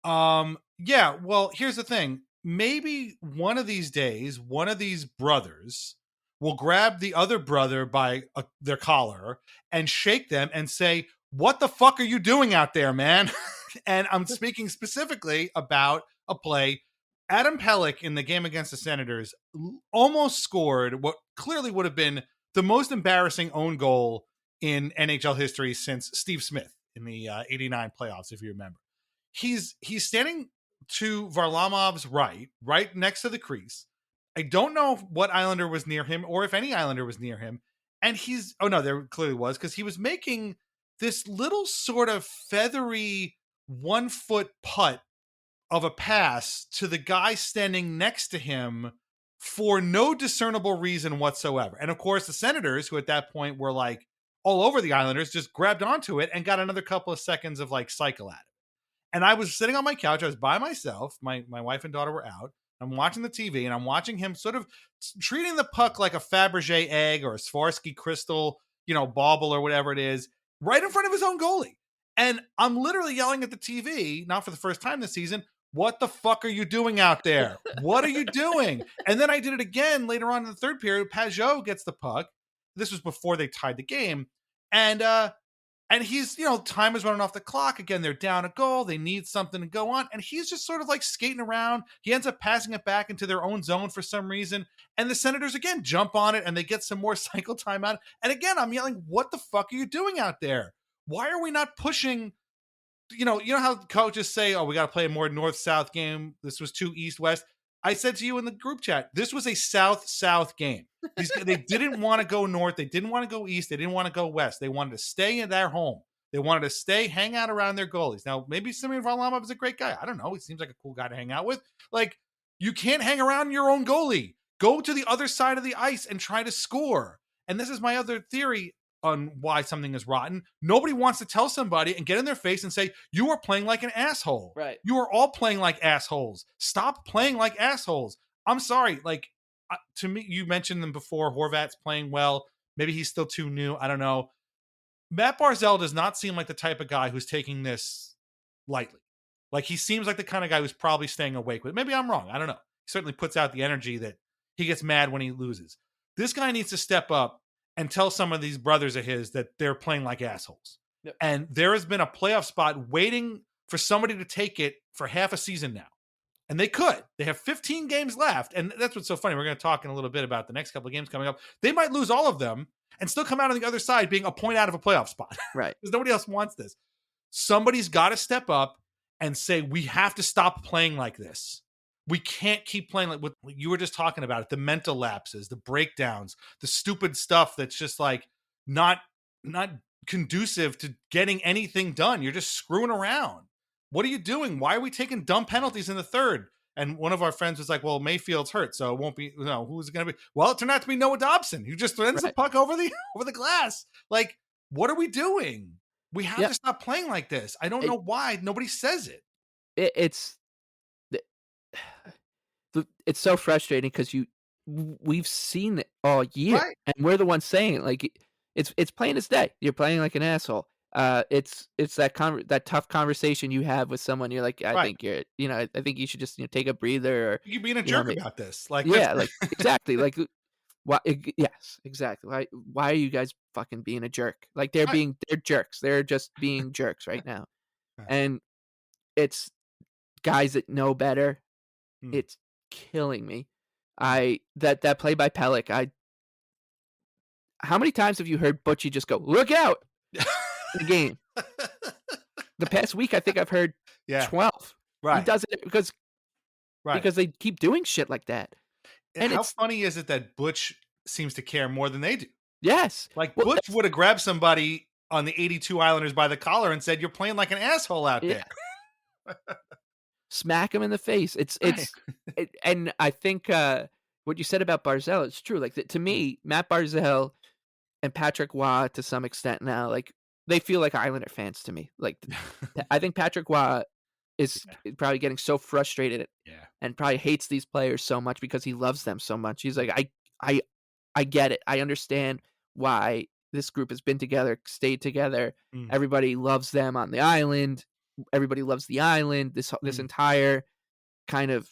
S1: Yeah, well, here's the thing. Maybe one of these days, one of these brothers will grab the other brother by their collar and shake them and say, "What the fuck are you doing out there, man?" And I'm speaking specifically about a play. Adam Pellick in the game against the Senators almost scored what clearly would have been the most embarrassing own goal in NHL history since Steve Smith in the '89 playoffs, if you remember. He's standing to Varlamov's right next to the crease. I don't know what Islander was near him or if any Islander was near him. And he's oh no, there clearly was because he was making this little sort of feathery 1 foot putt of a pass to the guy standing next to him for no discernible reason whatsoever. And of course, the Senators, who at that point were like all over the Islanders, just grabbed onto it and got another couple of seconds of like cycle at it. And I was sitting on my couch. I was by myself. My wife and daughter were out. I'm watching the TV and I'm watching him sort of treating the puck like a Fabergé egg or a Swarovski crystal, bauble or whatever it is, right in front of his own goalie. And I'm literally yelling at the TV, not for the first time this season, what the fuck are you doing out there? What are you doing? And then I did it again later on in the third period. Pajot gets the puck. This was before they tied the game. And he's, time is running off the clock. Again, they're down a goal. They need something to go on. And he's just sort of like skating around. He ends up passing it back into their own zone for some reason. And the Senators again jump on it and they get some more cycle time out. And again, I'm yelling, what the fuck are you doing out there? Why are we not pushing you know how coaches say, "Oh, we got to play a more north-south game. This was too east-west." I said to you in the group chat, this was a south-south game. They didn't want to go north. They didn't want to go east. They didn't want to go west. They wanted to stay in their home. They wanted to stay, hang out around their goalies. Now, maybe Simeon Varlamov is a great guy. I don't know. He seems like a cool guy to hang out with. Like, you can't hang around your own goalie. Go to the other side of the ice and try to score. And this is my other theory on why something is rotten. Nobody wants to tell somebody and get in their face and say, you are playing like an asshole.
S2: Right.
S1: You are all playing like assholes. Stop playing like assholes. I'm sorry. Like, to me, you mentioned them before. Horvat's playing well. Maybe he's still too new. I don't know. Matt Barzell does not seem like the type of guy who's taking this lightly. Like, he seems like the kind of guy who's probably staying awake with. Maybe I'm wrong. I don't know. He certainly puts out the energy that he gets mad when he loses. This guy needs to step up and tell some of these brothers of his that they're playing like assholes.
S2: Yep.
S1: And there has been a playoff spot waiting for somebody to take it for half a season now. And they could. They have 15 games left. And that's what's so funny. We're going to talk in a little bit about the next couple of games coming up. They might lose all of them and still come out on the other side being a point out of a playoff spot.
S2: Right.
S1: Because nobody else wants this. Somebody's got to step up and say, we have to stop playing like this. We can't keep playing like what you were just talking about it, the mental lapses, the breakdowns, the stupid stuff that's just like not conducive to getting anything done. You're just screwing around. What are you doing? Why are we taking dumb penalties in the third? And one of our friends was like, well, Mayfield's hurt, so it won't be, who's it going to be? Well, it turned out to be Noah Dobson, who just throws the puck over the glass. Like, what are we doing? We have
S2: Yeah.
S1: to stop playing like this. I don't
S2: It,
S1: know why nobody says it.
S2: it's it's so frustrating because we've seen it all year,
S1: Right.
S2: and we're the ones saying it. Like, it's plain as day. You're playing like an asshole. It's that tough conversation you have with someone. You're like, I
S1: Right.
S2: think I think you should just take a breather, or
S1: You're being a
S2: you know,
S1: jerk about this. Like,
S2: yeah, like exactly, like why? Yes, exactly. Why are you guys fucking being a jerk? Like
S1: right.
S2: they're jerks. They're just being jerks right now,
S1: Right.
S2: and it's guys that know better.
S1: Hmm.
S2: It's killing me.
S1: Mm.
S2: I that play by Pellick, I how many times have you heard Butchie just go, "Look out!" in the game? The past week, I think I've heard
S1: Yeah,
S2: 12. He
S1: right,
S2: does it
S1: right.
S2: because they keep doing shit like that, and
S1: How
S2: it's
S1: funny is it that Butch seems to care more than they do?
S2: yes.
S1: Like,
S2: Well,
S1: Butch
S2: that's
S1: would have grabbed somebody on the 82 Islanders by the collar and said, "You're playing like an asshole out
S2: yeah,
S1: there."
S2: smack him in the face.
S1: Right.
S2: And I think, what you said about Barzell is true, like, to
S1: Mm,
S2: me, Matt Barzell and Patrick Waugh to some extent now, like, they feel like Islander fans to me. Like, I think Patrick Waugh is
S1: yeah,
S2: probably getting so frustrated
S1: yeah.
S2: and probably hates these players so much because he loves them so much. He's like, I I get it. I understand why this group has been together, stayed together.
S1: Mm,
S2: Everybody loves them on the island. Everybody loves the island. This
S1: mm,
S2: entire kind of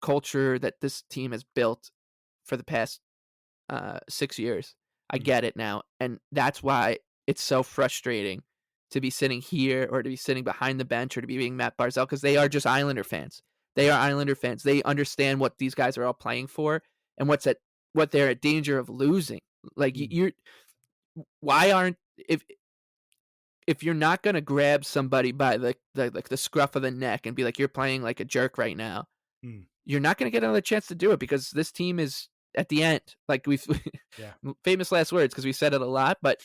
S2: culture that this team has built for the past 6 years. I
S1: mm,
S2: get it now, and that's why it's so frustrating to be sitting here or to be sitting behind the bench or to be being Matt Barzell because they are just Islander fans. They are Islander fans. They understand what these guys are all playing for and what they're at danger of losing. Like
S1: mm,
S2: you're why aren't if you're not gonna grab somebody by the scruff of the neck and be like you're playing like a jerk right now,
S1: mm.
S2: you're not gonna get another chance to do it because this team is at the end. Like we've
S1: Yeah.
S2: famous last words because we said it a lot, but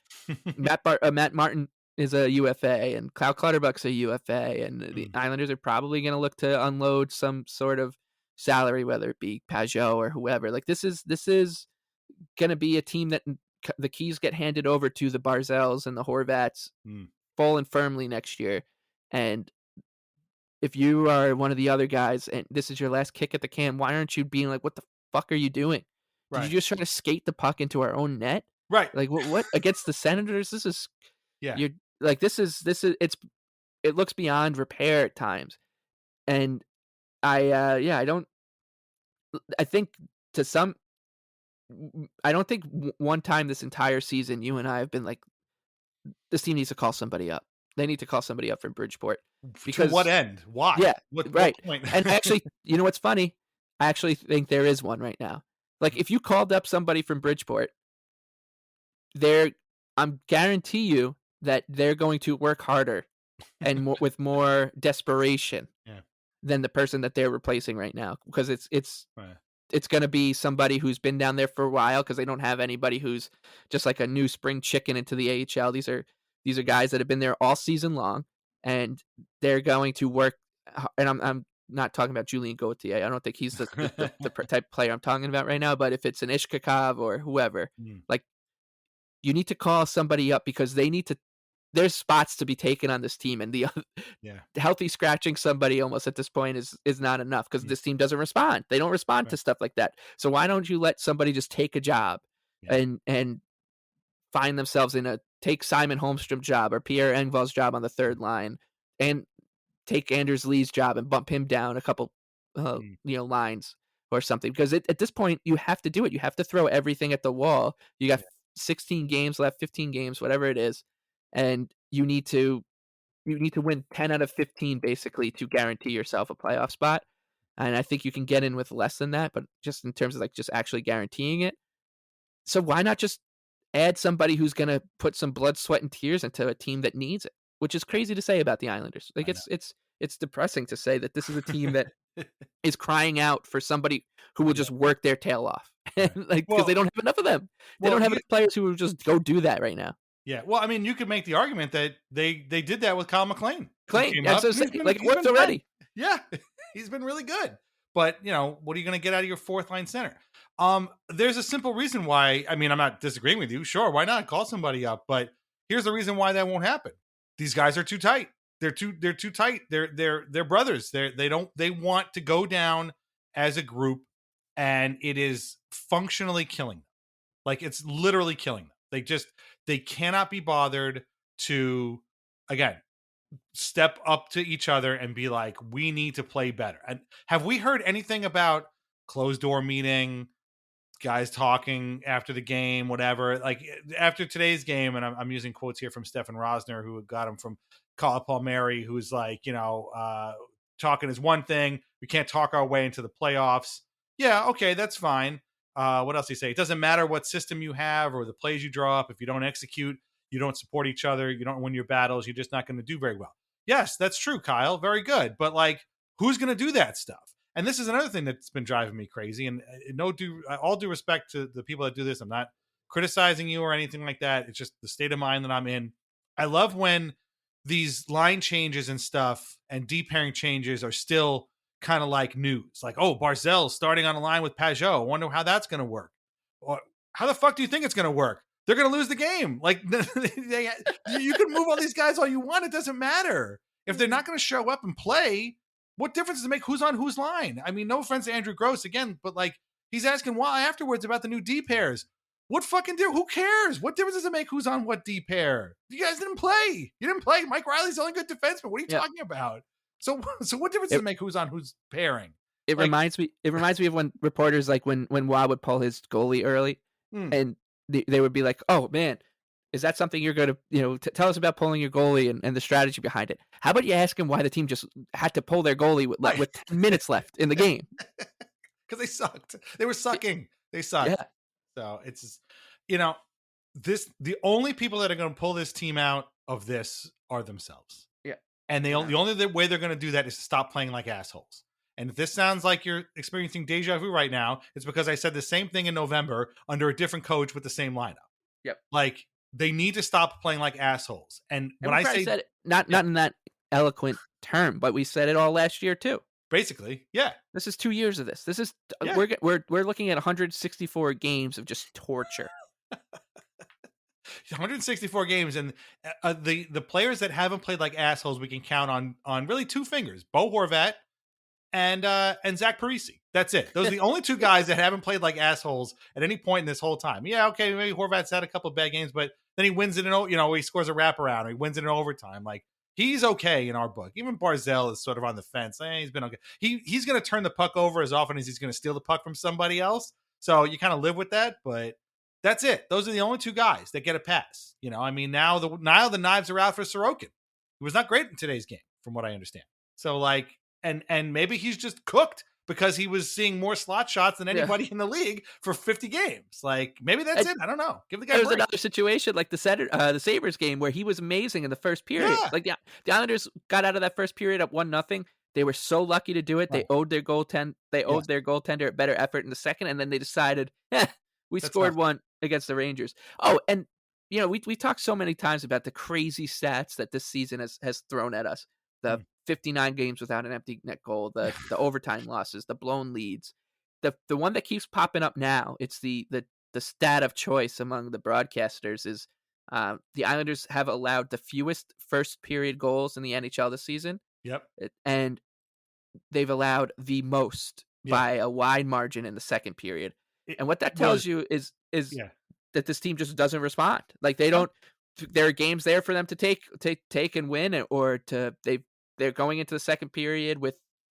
S2: Matt Martin is a UFA and Kyle Clutterbuck's a UFA, and the
S1: Mm,
S2: Islanders are probably going to look to unload some sort of salary, whether it be Pajot or whoever. Like this is going to be a team that the keys get handed over to the Barzells and the Horvats
S1: mm.
S2: full and firmly next year, and if you are one of the other guys and this is your last kick at the can, why aren't you being like, "What the fuck are you doing? Did you
S1: Right.
S2: just try to skate the puck into our own net?
S1: Right.
S2: Like, what against the Senators? This is
S1: Yeah.
S2: you're like, this is it looks beyond repair at times." And yeah, I think to some I don't think one time this entire season you and I have been like, "This team needs to call somebody up. They need to call somebody up from Bridgeport."
S1: To what
S2: Because
S1: end? Why?
S2: yeah,
S1: What
S2: right.
S1: point?
S2: And actually, you know what's funny? I actually think there is one right now. Like, if you called up somebody from Bridgeport, they're I'm guarantee you that they're going to work harder and with more desperation
S1: Yeah.
S2: than the person that they're replacing right now because
S1: Right.
S2: it's gonna be somebody who's been down there for a while because they don't have anybody who's just like a new spring chicken into the AHL. These are guys that have been there all season long, and they're going to work. And I'm not talking about Julian Gauthier. I don't think he's the type of player I'm talking about right now. But if it's an Ishkakov or whoever,
S1: Mm,
S2: like you need to call somebody up because they need to. There's spots to be taken on this team, and the
S1: yeah.
S2: healthy scratching somebody almost at this point is not enough because
S1: Mm,
S2: this team doesn't respond. They don't respond
S1: right.
S2: to stuff like that. So why don't you let somebody just take a job
S1: Yeah.
S2: and find themselves in a take Simon Holmstrom's job or Pierre Engvall's job on the
S1: Mm,
S2: third line and take Anders Lee's job and bump him down a couple
S1: mm,
S2: lines or something because at this point you have to do it. You have to throw everything at the wall. You got
S1: yeah.
S2: 16 games left, 15 games, whatever it is, and you need to win 10 out of 15 basically to guarantee yourself a playoff spot. And I think you can get in with less than that, but just in terms of like just actually guaranteeing it. So why not just add somebody who's going to put some blood, sweat, and tears into a team that needs it? Which is crazy to say about the Islanders. Like
S1: I
S2: it's depressing to say that this is a team that
S1: know.
S2: is crying out for somebody who will
S1: Yeah.
S2: just work their tail off.
S1: Right.
S2: Like because they
S1: Well,
S2: don't have enough of them. They
S1: well,
S2: don't have
S1: you
S2: enough players who will just go do that right now.
S1: yeah. Well, I mean, you could make the argument that they did that with Kyle McLean. He
S2: Claim
S1: came
S2: that's
S1: up
S2: what I'm
S1: and
S2: saying. Like it
S1: he's
S2: worked
S1: been fine.
S2: already.
S1: Yeah. He's been really good. But, what are you going to get out of your fourth line center? There's a simple reason why. I mean, I'm not disagreeing with you. Sure, why not call somebody up? But here's the reason why that won't happen. These guys are too tight. They're too tight. They're brothers. They want to go down as a group, and it is functionally killing them. Like it's literally killing them. They cannot be bothered to again step up to each other and be like, we need to play better. And have we heard anything about closed door meeting, guys talking after the game, whatever? Like after today's game, and I'm using quotes here from Stefan Rosner, who got him from Kyle Palmieri, who's like, talking is one thing. We can't talk our way into the playoffs. Yeah, okay, that's fine. What else do you say? It doesn't matter what system you have or the plays you draw up. If you don't execute, you don't support each other, you don't win your battles, you're just not going to do very well. Yes, that's true, Kyle. Very good. But like, who's going to do that stuff? And this is another thing that's been driving me crazy. And all due respect to the people that do this, I'm not criticizing you or anything like that. It's just the state of mind that I'm in. I love when these line changes and stuff and deep pairing changes are still kind of like news. Like, oh, Barzell's starting on a line with Pajot. I wonder how that's going to work. Or how the fuck do you think it's going to work? They're going to lose the game. Like, you can move all these guys all you want. It doesn't matter. If they're not going to show up and play, what difference does it make who's on whose line? I mean, no offense to Andrew Gross again, but like, he's asking why afterwards about the new D pairs. What fucking do? Who cares? What difference does it make who's on what D pair? You guys didn't play. You didn't play. Mike Riley's the only good defenseman. What are you
S2: Yeah.
S1: talking about? So, so what difference does
S2: It
S1: it make who's on who's pairing?
S2: it
S1: Like,
S2: reminds me of when reporters, like, when Wah would pull his goalie early,
S1: hmm,
S2: and they would be like, "Oh, man, is that something you're gonna, tell us about pulling your goalie and the strategy behind it. How about you ask him why the team just had to pull their goalie with
S1: right?
S2: with 10 minutes left in the game?"
S1: Because they sucked. They were
S2: Y
S1: sucking. They sucked.
S2: Yeah,
S1: So it's just, you know, the only people that are going to pull this team out of this are themselves.
S2: yeah,
S1: And
S2: yeah,
S1: the only way they're going to do that is to stop playing like assholes. And if this sounds like you're experiencing deja vu right now, it's because I said the same thing in November under a different coach with the same lineup.
S2: yep.
S1: Like, they need to stop playing like assholes. And
S2: And
S1: when
S2: we
S1: I
S2: probably
S1: say,
S2: said it not
S1: yeah,
S2: not in that eloquent term, but we said it all last year too.
S1: basically, yeah,
S2: This is 2 years of this. This is
S1: yeah.
S2: we're looking at 164 games of just torture.
S1: 164 games, and the players that haven't played like assholes we can count on really two fingers: Bo Horvat and Zach Parisi. That's it. Those are the only two guys that haven't played like assholes at any point in this whole time. Yeah, okay, maybe Horvat's had a couple of bad games, but then he wins it in, he scores a wraparound or he wins it in overtime. Like, he's okay in our book. Even Barzell is sort of on the fence. He's been okay. He's going to turn the puck over as often as he's going to steal the puck from somebody else. So you kind of live with that, but that's it. Those are the only two guys that get a pass. I mean, now the knives are out for Sorokin. He was not great in today's game, from what I understand. So like, and maybe he's just cooked because he was seeing more slot shots than
S2: Yeah.
S1: anybody in the league for 50 games. Like, maybe that's
S2: And
S1: it. I don't know. Give the guy a
S2: there was
S1: break.
S2: another situation like the Sabres game where he was amazing in the first period.
S1: Yeah.
S2: Like, the Islanders got out of that first period up 1-0. They were so lucky to do it. They
S1: Right.
S2: owed their
S1: Yes.
S2: goaltender a better effort in the second, and then they decided, we
S1: That's not
S2: scored one against the Rangers. Oh, and we talked so many times about the crazy stats that this season has thrown at us. The
S1: mm.
S2: 59 games without an empty net goal, the overtime losses, the blown leads. The one that keeps popping up now, it's the stat of choice among the broadcasters is the Islanders have allowed the fewest first period goals in the NHL this season,
S1: Yep.
S2: and they've allowed the most
S1: Yeah.
S2: by a wide margin in the second period.
S1: It
S2: And what that
S1: was,
S2: tells you is
S1: yeah.
S2: that this team just doesn't respond. Like, they
S1: No.
S2: don't. There are games there for them to take and win, or they're going into the second period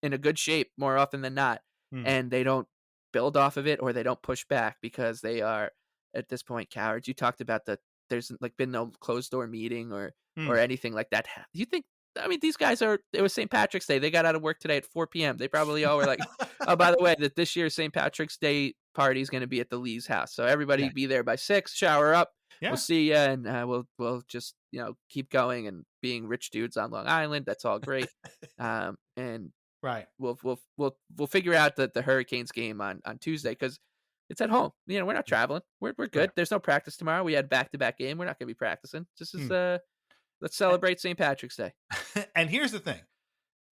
S2: in a good shape more often than not,
S1: Mm.
S2: and they don't build off of it, or they don't push back because they are at this point cowards. You talked about there's like been no closed door meeting or
S1: Mm.
S2: anything like that. You think? I mean, these guys are. It was St. Patrick's Day. They got out of work today at 4 p.m. They probably all were like, "Oh, by the way, that this year's St. Patrick's Day party is going to be at the Lee's house. So everybody
S1: Yeah.
S2: be there by 6. Shower up. We'll
S1: Yeah.
S2: see you, and we'll just keep going and being rich dudes on Long Island. That's all great. And
S1: Right.
S2: we'll figure out the Hurricanes game on Tuesday because it's at home. We're not traveling. We're good.
S1: Right.
S2: There's no practice tomorrow. We had back-to-back game. We're not going to be practicing. This is
S1: Mm.
S2: let's celebrate St. Patrick's Day.
S1: And here's the thing,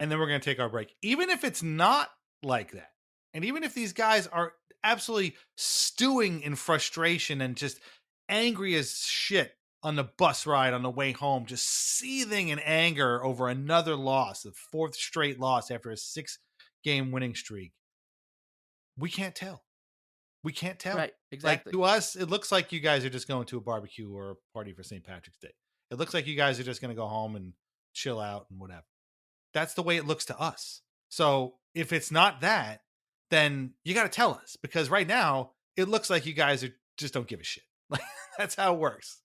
S1: and then we're going to take our break. Even if it's not like that, and even if these guys are absolutely stewing in frustration and just angry as shit on the bus ride on the way home, just seething in anger over another loss, the fourth straight loss after a 6-game winning streak, we can't tell. We can't tell.
S2: Right,
S1: Like,
S2: exactly.
S1: to us, it looks like you guys are just going to a barbecue or a party for St. Patrick's Day. It looks like you guys are just going to go home and chill out and whatever. That's the way it looks to us. So if it's not that, then you got to tell us, because right now it looks like you guys just don't give a shit. Like, that's how it works.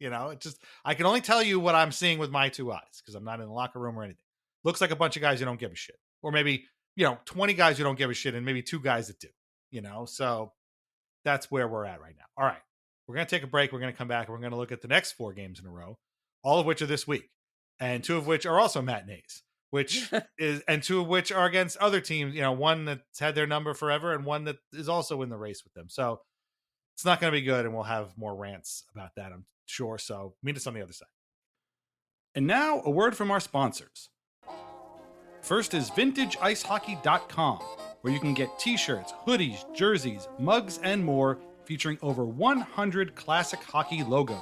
S1: I can only tell you what I'm seeing with my two eyes because I'm not in the locker room or anything. Looks like a bunch of guys who don't give a shit, or maybe 20 guys who don't give a shit and maybe 2 guys that do. So that's where we're at right now. All right. We're going to take a break. We're going to come back and we're going to look at the next 4 games in a row, all of which are this week, and 2 of which are also matinees, and 2 of which are against other teams, one that's had their number forever and one that is also in the race with them. So it's not going to be good, and we'll have more rants about that, I'm sure. So meet us on the other side. And now a word from our sponsors. First is VintageIceHockey.com, where you can get t-shirts, hoodies, jerseys, mugs, and more featuring over 100 classic hockey logos.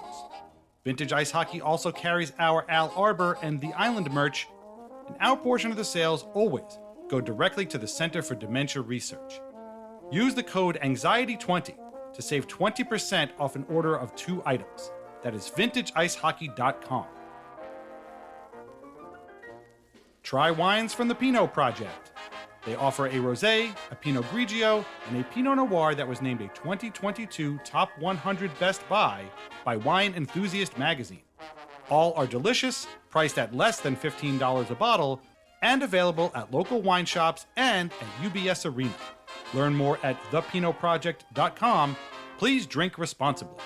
S1: Vintage Ice Hockey also carries our Al Arbor and the Island merch, and our portion of the sales always go directly to the Center for Dementia Research. Use the code ANXIETY20 to save 20% off an order of 2 items. That is VintageIceHockey.com. Try wines from the Pinot Project. They offer a Rosé, a Pinot Grigio, and a Pinot Noir that was named a 2022 Top 100 Best Buy by Wine Enthusiast magazine. All are delicious, priced at less than $15 a bottle, and available at local wine shops and at UBS Arena. Learn more at thepinotproject.com. Please drink responsibly.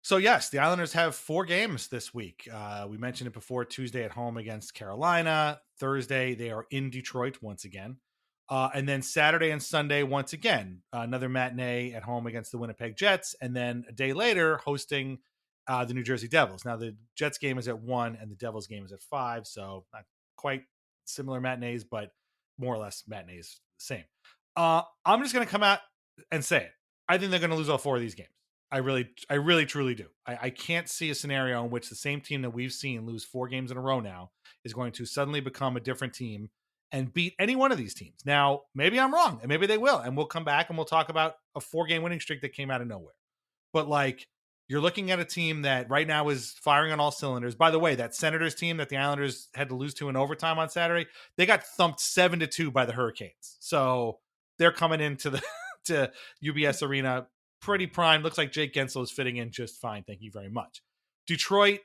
S1: So yes, the Islanders have 4 games this week. We mentioned it before. Tuesday at home against Carolina. Thursday they are in Detroit once again. And then Saturday and Sunday once again. Another matinee at home against the Winnipeg Jets. And then a day later hosting the New Jersey Devils. Now the Jets game is at 1 and the Devils game is at 5. So not quite similar matinees, but more or less matinees same. I'm just going to come out and say it. I think they're going to lose all 4 of these games. I really, truly do. I can't see a scenario in which the same team that we've seen lose 4 games in a row now is going to suddenly become a different team and beat any one of these teams. Now, maybe I'm wrong, and maybe they will, and we'll come back and we'll talk about a 4-game winning streak that came out of nowhere. But you're looking at a team that right now is firing on all cylinders. By the way, that Senators team that the Islanders had to lose to in overtime on Saturday, they got thumped 7-2 by the Hurricanes. So they're coming into the to UBS Arena pretty primed. Looks like Jake Gensel is fitting in just fine. Thank you very much. Detroit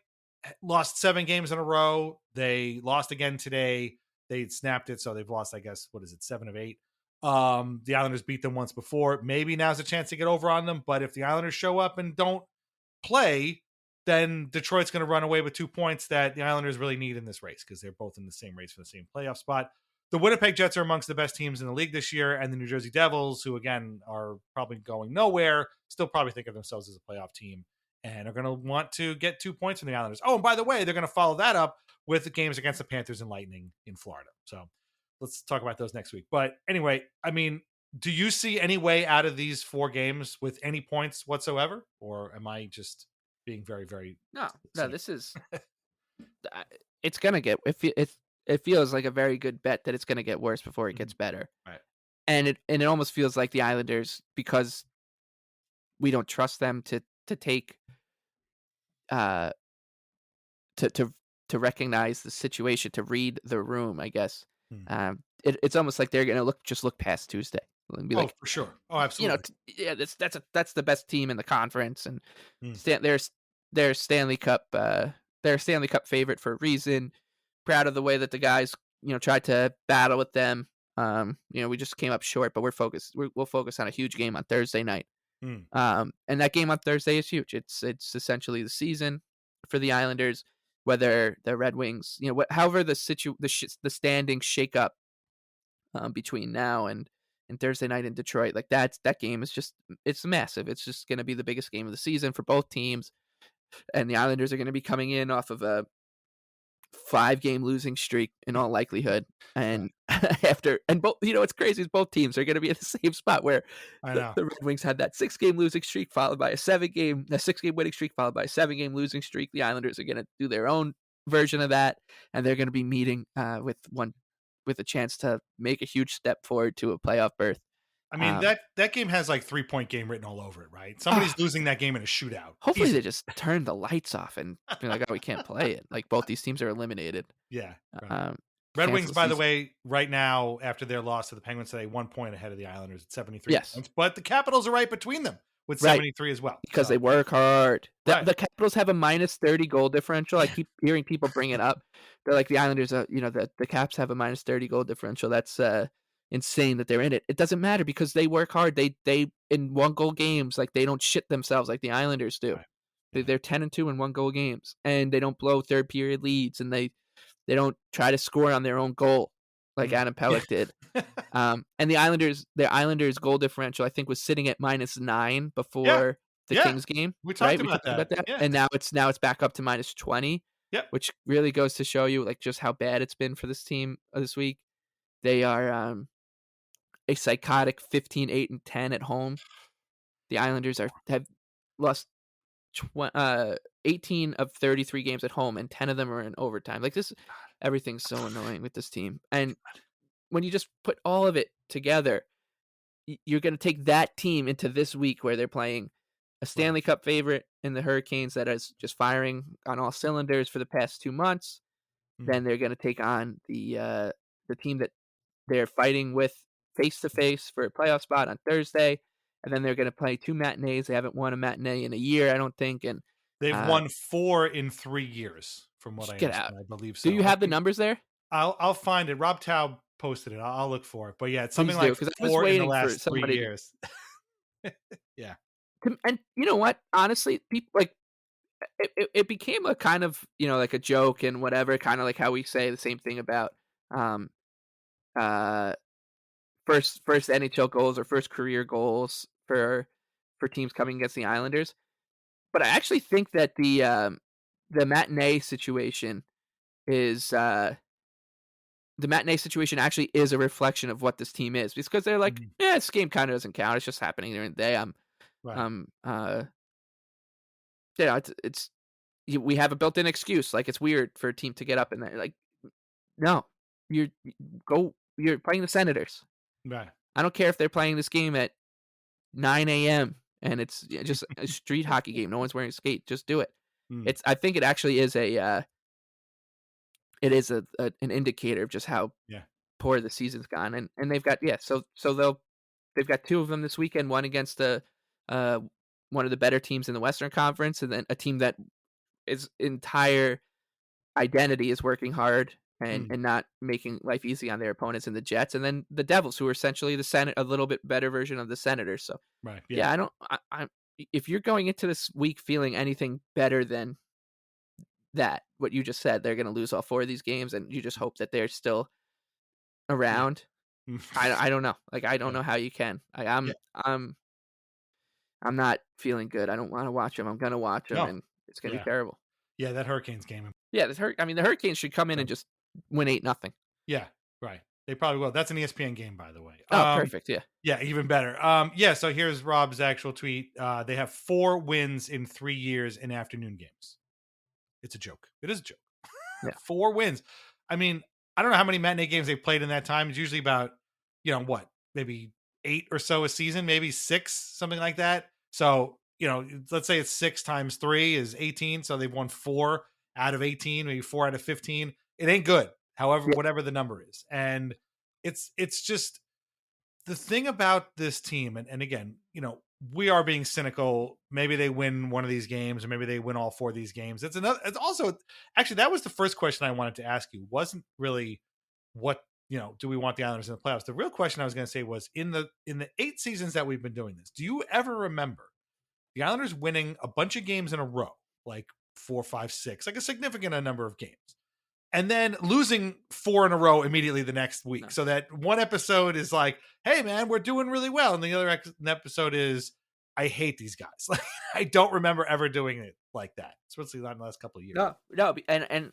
S1: lost 7 games in a row. They lost again today. They snapped it, so they've lost, I guess, 7 of 8. The Islanders beat them once before. Maybe now's a chance to get over on them, but if the Islanders show up and don't play, then Detroit's going to run away with 2 points that the Islanders really need in this race because they're both in the same race for the same playoff spot. The Winnipeg Jets are amongst the best teams in the league this year, and the New Jersey Devils, who again are probably going nowhere, still probably think of themselves as a playoff team and are going to want to get 2 points from the Islanders. Oh, and by the way, they're going to follow that up with the games against the Panthers and Lightning in Florida. So let's talk about those next week. But anyway, I mean, do you see any way out of these 4 games with any points whatsoever? Or am I just being very, very...
S2: No, this is... it's going to get... It feels like a very good bet that it's going to get worse before it gets better.
S1: Right.
S2: And it almost feels like the Islanders, because we don't trust them to take to recognize the situation, to read the room, I guess. It's almost like they're going to look past Tuesday and be like,
S1: for sure. Oh, absolutely.
S2: That's the best team in the conference, and they're Stanley Cup favorite for a reason. Proud of the way that the guys, tried to battle with them. We just came up short, but we'll focus on a huge game on Thursday night. And that game on Thursday is huge. It's essentially the season for the Islanders, whether the Red Wings, however the standings shake up between now and Thursday night in Detroit. Like that game is it's massive. It's just going to be the biggest game of the season for both teams. And the Islanders are going to be coming in off of a 5-game losing streak in all likelihood, and both, what's crazy is both teams are going to be in the same spot where the Red Wings had that 6-game losing streak followed by a 6-game winning streak followed by a 7-game losing streak. The Islanders are going to do their own version of that, and they're going to be meeting with a chance to make a huge step forward to a playoff berth.
S1: I mean, that game has 3-point game written all over it, right? Somebody's losing that game in a shootout.
S2: Hopefully they just turn the lights off and be like, oh, we can't play it. Like, both these teams are eliminated.
S1: Yeah. Right. Red Wings, by the way, right now, after their loss to the Penguins today, 1 point ahead of the Islanders at 73 points. But the Capitals are right between them with
S2: Right.
S1: 73 as well.
S2: Because they
S1: So,
S2: work hard. The
S1: right.
S2: the Capitals have a -30 goal differential. I keep hearing people bring it up. They're like, the Islanders, the Caps have a -30 goal differential. That's, insane that they're in it. It doesn't matter because they work hard. They in one-goal games, like, they don't shit themselves like the Islanders do.
S1: Right. Yeah.
S2: They're 10-2 in one-goal games, and they don't blow third period leads, and they don't try to score on their own goal like
S1: Mm.
S2: Adam
S1: Yeah.
S2: Pelech did. And their Islanders goal differential, I think, was sitting at -9
S1: Yeah.
S2: before the
S1: Yeah.
S2: Kings game,
S1: We talked
S2: right? We
S1: about
S2: talked about
S1: that.
S2: that,
S1: Yeah.
S2: and now it's back up to -20,
S1: Yep.
S2: which really goes to show you, like, just how bad it's been for this team, this week. They are, a psychotic 15-8-10 at home. The Islanders have lost 18 of 33 games at home, and 10 of them are in overtime. Like, everything's so annoying with this team, and when you just put all of it together, you're going to take that team into this week where they're playing a
S1: Right.
S2: Stanley Cup favorite in the Hurricanes that is just firing on all cylinders for the past 2 months.
S1: Mm.
S2: Then they're going to take on the team that they're fighting with face to face for a playoff spot on Thursday, and then they're going to play 2 matinees. They haven't won a matinee in a year, I don't think, and
S1: They've
S2: uh,
S1: won 4 in 3 years, from what I
S2: get out.
S1: understand. I believe
S2: Do
S1: so.
S2: you
S1: I
S2: have the
S1: think
S2: numbers there?
S1: I'll find it. Rob Taub posted it. I'll look for it. But yeah, it's something
S2: Please do,
S1: like
S2: because I was
S1: 4 in the
S2: waiting for
S1: last 3
S2: somebody to.
S1: years. Yeah.
S2: And you know what? Honestly, people like it became a kind of, like a joke and whatever, kind of like how we say the same thing about um uh first NHL goals or first career goals for teams coming against the Islanders. But I actually think that the matinee situation is the matinee situation actually is a reflection of what this team is, because they're like,
S1: Mhm.
S2: yeah, this game kind of doesn't count. It's just happening during the day.
S1: Right.
S2: Um uh it's we have a built-in excuse. Like, it's weird for a team to get up and like, no, you're you're playing the Senators.
S1: Right.
S2: I don't care if they're playing this game at 9 a.m. and it's just a street hockey game. No one's wearing a skate. Just do it.
S1: Mm.
S2: I think it actually is an indicator of just how
S1: Yeah.
S2: poor the season's gone. And they've got, they've got 2 of them this weekend. One against uh one of the better teams in the Western Conference, and then a team that its entire identity is working hard and
S1: Mm.
S2: not making life easy on their opponents in the Jets, and then the Devils, who are essentially a little bit better version of the Senators. So
S1: Right.
S2: yeah,
S1: Yeah.
S2: I don't. If you're going into this week feeling anything better than that, what you just said, they're going to lose all 4 of these games, and you just hope that they're still
S1: Yeah.
S2: around.
S1: Mm.
S2: I don't know. Like, I don't
S1: Yeah.
S2: know how you can.
S1: Yeah.
S2: I'm not feeling good. I don't want to watch them. I'm going to watch them,
S1: No.
S2: and it's going to be
S1: Yeah.
S2: terrible.
S1: Yeah, that Hurricanes game.
S2: Yeah, the Hurricanes should come in and just win 8-0.
S1: Yeah, right. They probably will. That's an ESPN game, by the way.
S2: Oh, perfect. Yeah.
S1: Yeah, even better. Yeah, so here's Rob's actual tweet. They have 4 wins in 3 years in afternoon games. It's a joke. It is a joke.
S2: Yeah.
S1: 4 wins. I mean, I don't know how many matinee games they've played in that time. It's usually about, what, maybe 8 or so a season, maybe 6, something like that. So, let's say it's 6 times 3 is 18. So they've won 4 out of 18, maybe 4 out of 15. It ain't good. However,
S2: Yeah.
S1: whatever the number is. And it's just the thing about this team. And again, we are being cynical. Maybe they win one of these games, or maybe they win all 4 of these games. It's also, actually, that was the first question I wanted to ask you. Wasn't really what, do we want the Islanders in the playoffs? The real question I was going to say was, in the 8 seasons that we've been doing this, do you ever remember the Islanders winning a bunch of games in a row, like 4, 5, 6, like a significant number of games, and then losing 4 in a row immediately the next week?
S2: No.
S1: So that one episode is like, hey man, we're doing really well. And the other episode is, I hate these guys. Like, I don't remember ever doing it like that, especially not in the last couple of years.
S2: No, and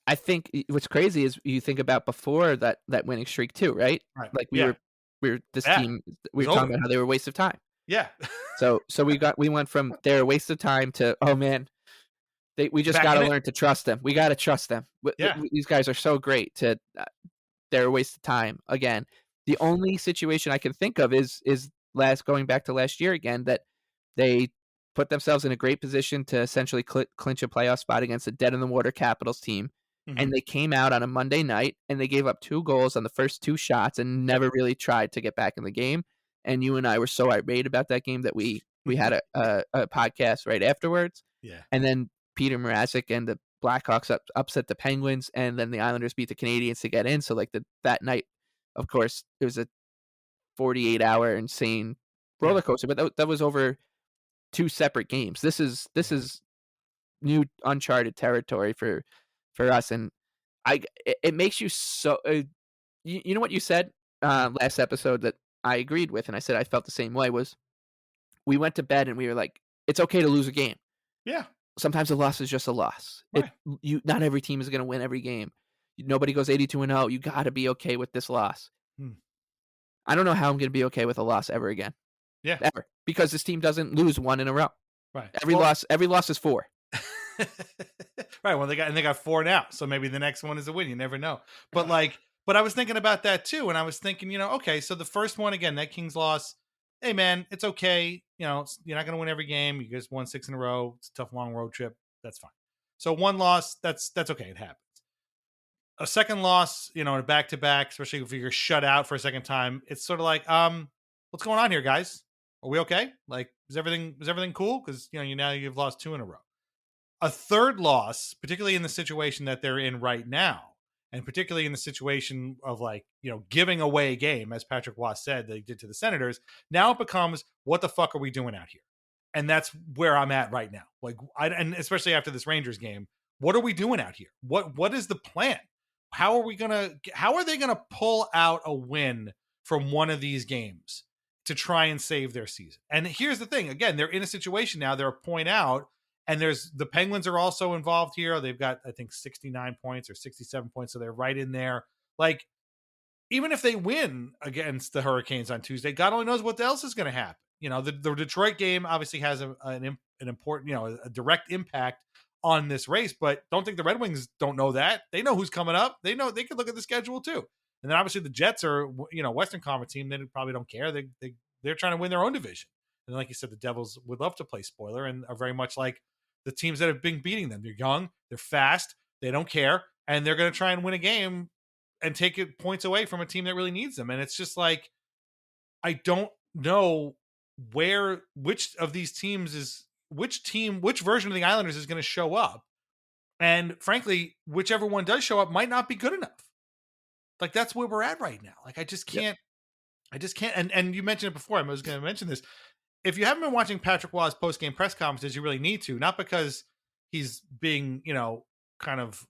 S2: I think what's crazy is you think about before that winning streak too, right?
S1: Right.
S2: Like,
S1: Yeah.
S2: we were this
S1: Yeah.
S2: team. We
S1: It's
S2: were talking
S1: over.
S2: about how they were a waste of time.
S1: Yeah.
S2: So we went from they're a waste of time to, oh man, we just
S1: Back
S2: got to
S1: in it.
S2: learn to trust them. We got to trust them.
S1: Yeah.
S2: These guys are so great. They're a waste of time again. The only situation I can think of is going back to last year again, that they put themselves in a great position to essentially clinch a playoff spot against a dead in the water Capitals team.
S1: Mhm.
S2: And they came out on a Monday night and they gave up 2 goals on the first 2 shots and never really tried to get back in the game. And you and I were so irate about that game that we We had a podcast right afterwards,
S1: Yeah.
S2: and then Peter Mrazek and the Blackhawks upset the Penguins, and then the Islanders beat the Canadiens to get in. So like that night, of course, it was a 48-hour insane
S1: Yeah.
S2: roller coaster, but that was over two separate games.
S1: Yeah.
S2: This is new uncharted territory for us, and it makes you so. You know what you said last episode that I agreed with, and I said I felt the same way. Was we went to bed and we were like, it's okay to lose a game.
S1: Yeah.
S2: Sometimes a loss is just a loss.
S1: Right.
S2: Not every team is going to win every game. Nobody goes 82-0. You got to be okay with this loss.
S1: Hmm.
S2: I don't know how I'm going to be okay with a loss ever again,
S1: Yeah.
S2: ever, because this team doesn't lose one in a row.
S1: Right.
S2: Every loss is 4.
S1: Right. Well, they got 4 now, so maybe the next one is a win. You never know. But I was thinking about that too, and I was thinking, okay, so the first one again, that Kings loss. Hey, man, it's okay. You're not going to win every game. You guys won 6 in a row. It's a tough, long road trip. That's fine. So one loss, that's okay. It happens. A second loss, in a back to back, especially if you're shut out for a second time, it's sort of like, what's going on here, guys? Are we okay? Like, is everything cool? Because now you've lost 2 in a row. A third loss, particularly in the situation that they're in right now, and particularly in the situation of giving away a game, as Patrick Waugh said they did to the Senators, now it becomes, what the fuck are we doing out here? And that's where I'm at right now. And especially after this Rangers game, what are we doing out here? What is the plan? How are they gonna pull out a win from one of these games to try and save their season? And here's the thing: again, they're in a situation now; they're a point out, and the Penguins are also involved here. They've got, I think, 69 points or 67 points, so they're right in there. Like, even if they win against the Hurricanes on Tuesday, God only knows what else is going to happen. The Detroit game obviously has an important, a direct impact on this race, but don't think the Red Wings don't know that. They know who's coming up. They know they could look at the schedule too. And then obviously the Jets are, Western Conference team. They probably don't care. They're trying to win their own division. And like you said, the Devils would love to play spoiler and are very much like the teams that have been beating them. They're young, they're fast, they don't care, and they're going to try and win a game and take points away from a team that really needs them. And it's just like, I don't know which of these teams which version of the Islanders is going to show up. And frankly, whichever one does show up might not be good enough. Like, that's where we're at right now. Like, I just can't. And you mentioned it before. I was going to mention this. If you haven't been watching Patrick Waugh's post-game press conferences, you really need to. Not because he's being, kind of,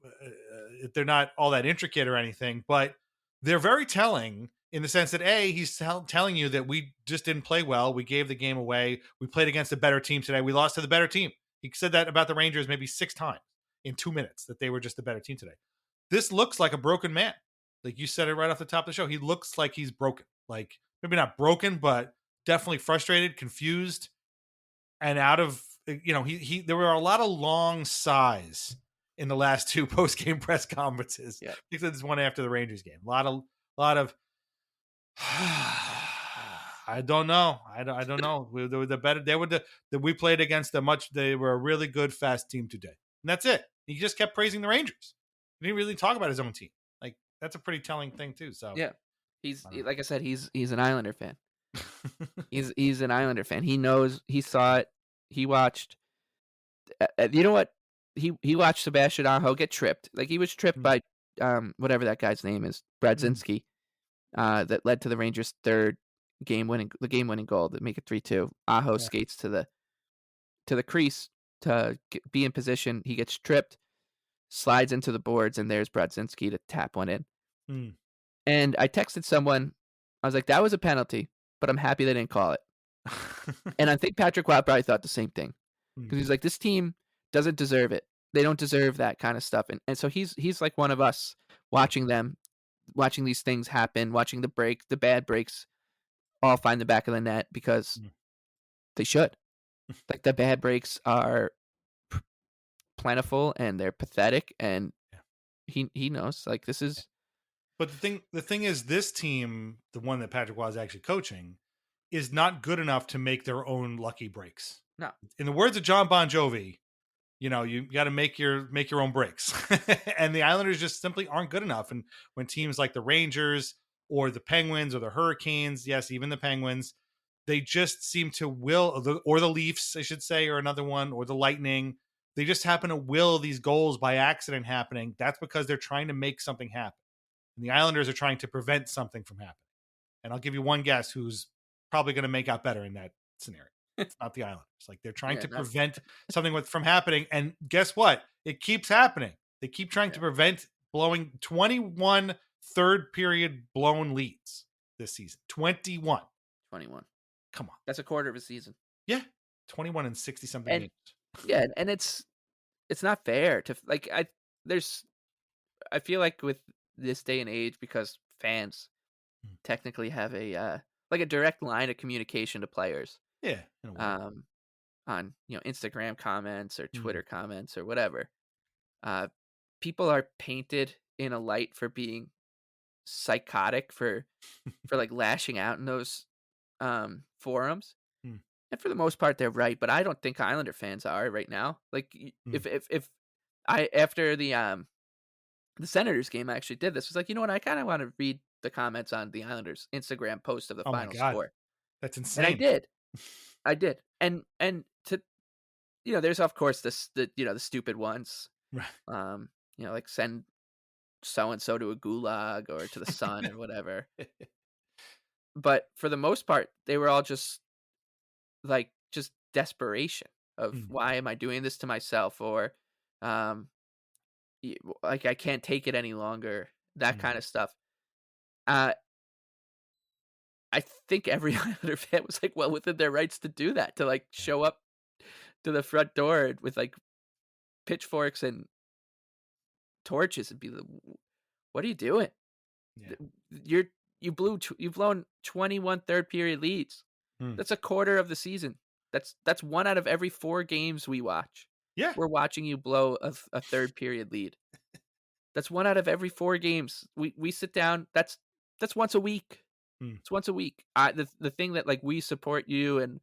S1: they're not all that intricate or anything, but they're very telling in the sense that, A, he's telling you that we just didn't play well. We gave the game away. We played against a better team today. We lost to the better team. He said that about the Rangers maybe 6 times in 2 minutes, that they were just the better team today. This looks like a broken man. Like you said it right off the top of the show. He looks like he's broken. Like, maybe not broken, but definitely frustrated, confused, and out of, there were a lot of long sighs in the last 2 post-game press conferences.
S2: Yeah.
S1: Because this one after the Rangers game. A lot of I don't know. I don't know. We were the better. We played against they were a really good, fast team today. And that's it. He just kept praising the Rangers. He didn't really talk about his own team. Like, that's a pretty telling thing too. So
S2: Yeah. Like I said, he's an Islander fan. He's an Islander fan. He knows, he saw it. He watched, you know what? He watched Sebastian Aho get tripped. Like, he was tripped by whatever that guy's name is, Bradzinski, that led to the Rangers' third game winning goal to make it 3-2. Aho skates to the crease to be in position. He gets tripped, slides into the boards, and there's Bradzinski to tap one in. And I texted someone. I was like, that was a penalty, but I'm happy they didn't call it. And I think Patrick Waugh probably thought the same thing, because he's like, this team doesn't deserve it. They don't deserve that kind of stuff. And so he's like one of us, watching these things happen, watching the bad breaks all find the back of the net, because they should. Like, the bad breaks are plentiful and they're pathetic, and he knows, like, this is.
S1: But the thing is, this team, the one that Patrick Waugh is actually coaching, is not good enough to make their own lucky breaks.
S2: No.
S1: In the words of John Bon Jovi, you got to make your own breaks. And the Islanders just simply aren't good enough. And when teams like the Rangers or the Penguins or the Hurricanes, yes, even the Penguins, they just seem to will, or the Leafs, I should say, or another one, or the Lightning. They just happen to will these goals by accident happening. That's because they're trying to make something happen. And the Islanders are trying to prevent something from happening. And I'll give you one guess who's probably going to make out better in that scenario. It's not the Islanders. Like they're trying
S2: Yeah,
S1: to
S2: not
S1: prevent something from happening. And guess what? It keeps happening. They keep trying
S2: yeah,
S1: to prevent blowing 21 third period blown leads this season. 21.
S2: 21.
S1: Come on.
S2: That's a quarter of a season.
S1: Yeah. 21 in 60 something
S2: And
S1: games.
S2: yeah, and it's not fair to like there's I feel like with this day and age because fans
S1: Mm.
S2: technically have like a direct line of communication to players
S1: Yeah. In a way.
S2: um on, Instagram comments or
S1: Mm.
S2: Twitter comments or whatever. Uh People are painted in a light for being psychotic for like lashing out in those forums.
S1: Mm.
S2: And for the most part they're right, but I don't think Islander fans are right now. Like
S1: Mm.
S2: if I after the Senators game I actually did this. Was like, you know what? I kind of want to read the comments on the Islanders Instagram post of the
S1: Oh my
S2: final
S1: God.
S2: score.
S1: That's
S2: And I
S1: insane.
S2: did. I did. And to there's of course the stupid ones.
S1: Right.
S2: Like send so and so to a gulag or to the sun or whatever. But for the most part, they were all just like just desperation of
S1: Mm.
S2: why am I doing this to myself or um like I can't take it any longer, that
S1: Mm.
S2: kind of stuff. Uh I think every Islander fan was like well within their rights to do that, to like
S1: Yeah.
S2: show up to the front door with like pitchforks and torches and be like, "What are you doing?
S1: Yeah.
S2: Th- You're you've blown 21 third period leads.
S1: Mm.
S2: That's a quarter of the season. That's one out of every 4 games we watch.
S1: Yeah.
S2: We're watching you blow a third period lead. That's one out of every 4 games. We sit down. That's once a week.
S1: Mm.
S2: It's once a week. The thing that like we support you and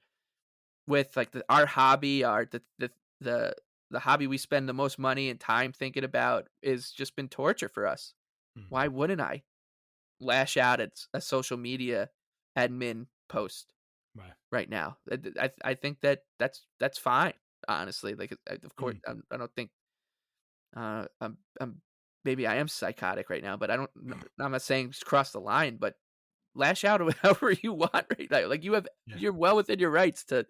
S2: with like our hobby, the the hobby we spend the most money and time thinking about is just been torture for us.
S1: Mm.
S2: Why wouldn't I lash out at a social media admin post
S1: Right.
S2: right now? I think that's fine. Honestly, like of course
S1: Mm.
S2: I don't think I'm maybe I am psychotic right now, but I don't. I'm not saying just cross the line, but lash out however you want right now. Like
S1: Yeah.
S2: you're well within your rights to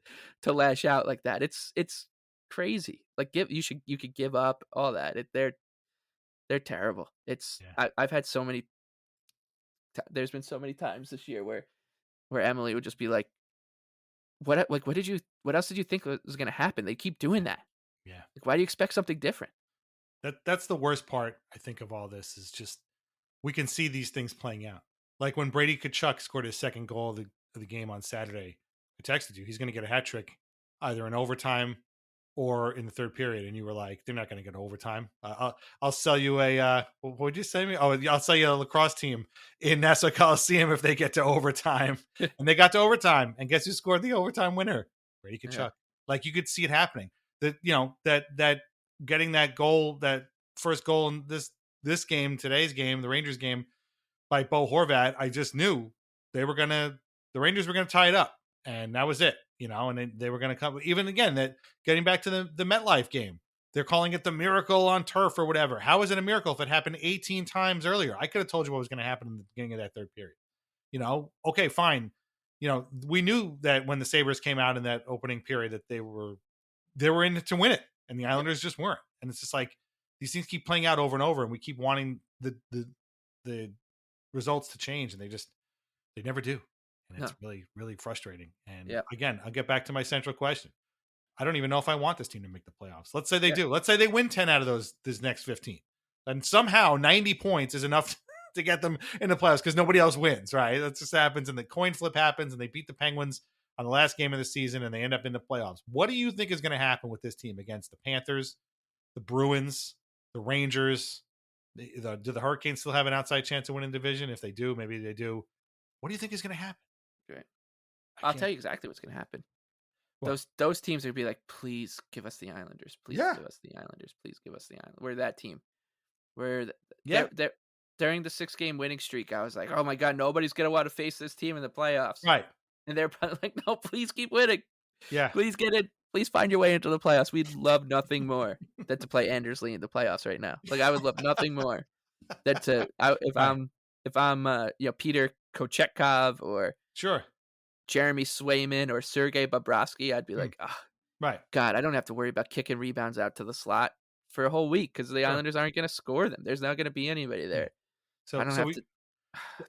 S2: lash out like that. It's crazy. Like you could give up all that. They're terrible.
S1: Yeah.
S2: I've had so many. There's been so many times this year where Emily would just be like, what else did you think was going to happen? They keep doing that.
S1: Yeah.
S2: Like, why do you expect something different?
S1: That's the worst part, I think, of all this is just we can see these things playing out. Like when Brady Kachuk scored his second goal of the game on Saturday, I texted you, he's going to get a hat trick either in overtime or in the third period. And you were like, they're not going to get overtime. I'll sell you what would you say to me? Oh, I'll sell you a lacrosse team in Nassau Coliseum if they get to overtime. And they got to overtime. And guess who scored the overtime winner? Brady
S2: Yeah,
S1: Kachuk. Like you could see it happening. That getting that goal, that first goal in this game, today's game, the Rangers game by Bo Horvat, I just knew the Rangers were gonna tie it up, and that was it, and they were gonna come. Even again, that getting back to the MetLife game, they're calling it the miracle on turf or whatever. How is it a miracle if it happened 18 times earlier? I could have told you what was gonna happen in the beginning of that third period. Okay, fine. We knew that when the Sabres came out in that opening period that they were in it to win it, and the
S2: yeah,
S1: Islanders just weren't. And it's just like these things keep playing out over and over, and we keep wanting the results to change, and they never do, and
S2: no,
S1: it's really really frustrating. And
S2: yeah,
S1: again, I'll get back to my central question. I don't even know if I want this team to make the playoffs. Let's say they
S2: yeah,
S1: do. Let's say they win 10 out of those next 15, and somehow 90 points is enough to get them in the playoffs because nobody else wins, right? That just happens, and the coin flip happens, and they beat the Penguins on the last game of the season, and they end up in the playoffs. What do you think is going to happen with this team against the Panthers, the Bruins, the Rangers? Do the Hurricanes still have an outside chance of winning the division? If they do, maybe they do. What do you think is going to happen?
S2: great.
S1: I
S2: I'll tell
S1: can't.
S2: you exactly what's gonna happen.
S1: Well,
S2: Those teams are gonna be like, please give us the Islanders. Please
S1: yeah,
S2: give us the Islanders. Please give us the Islanders. We're that team. We're
S1: yeah,
S2: they're during the 6 game winning streak. I was like, oh my god, nobody's gonna want to face this team in the playoffs.
S1: right.
S2: And they're probably like, "No, please keep winning.
S1: Yeah.
S2: Please get in. Please find your way into the playoffs. We'd love nothing more than to play Anders Lee in the playoffs right now. Like, I would love nothing more than to I
S1: Right.
S2: if I'm, Peter Kochetkov or
S1: Sure.
S2: Jeremy Swayman or Sergei Bobrovsky, I'd be
S1: Mm.
S2: like, "Oh,
S1: Right.
S2: God, I don't have to worry about kicking rebounds out to the slot for a whole week because the
S1: Sure.
S2: Islanders aren't gonna score them. There's not gonna be anybody
S1: Mm.
S2: there. I
S1: So
S2: don't
S1: so
S2: have
S1: we
S2: to."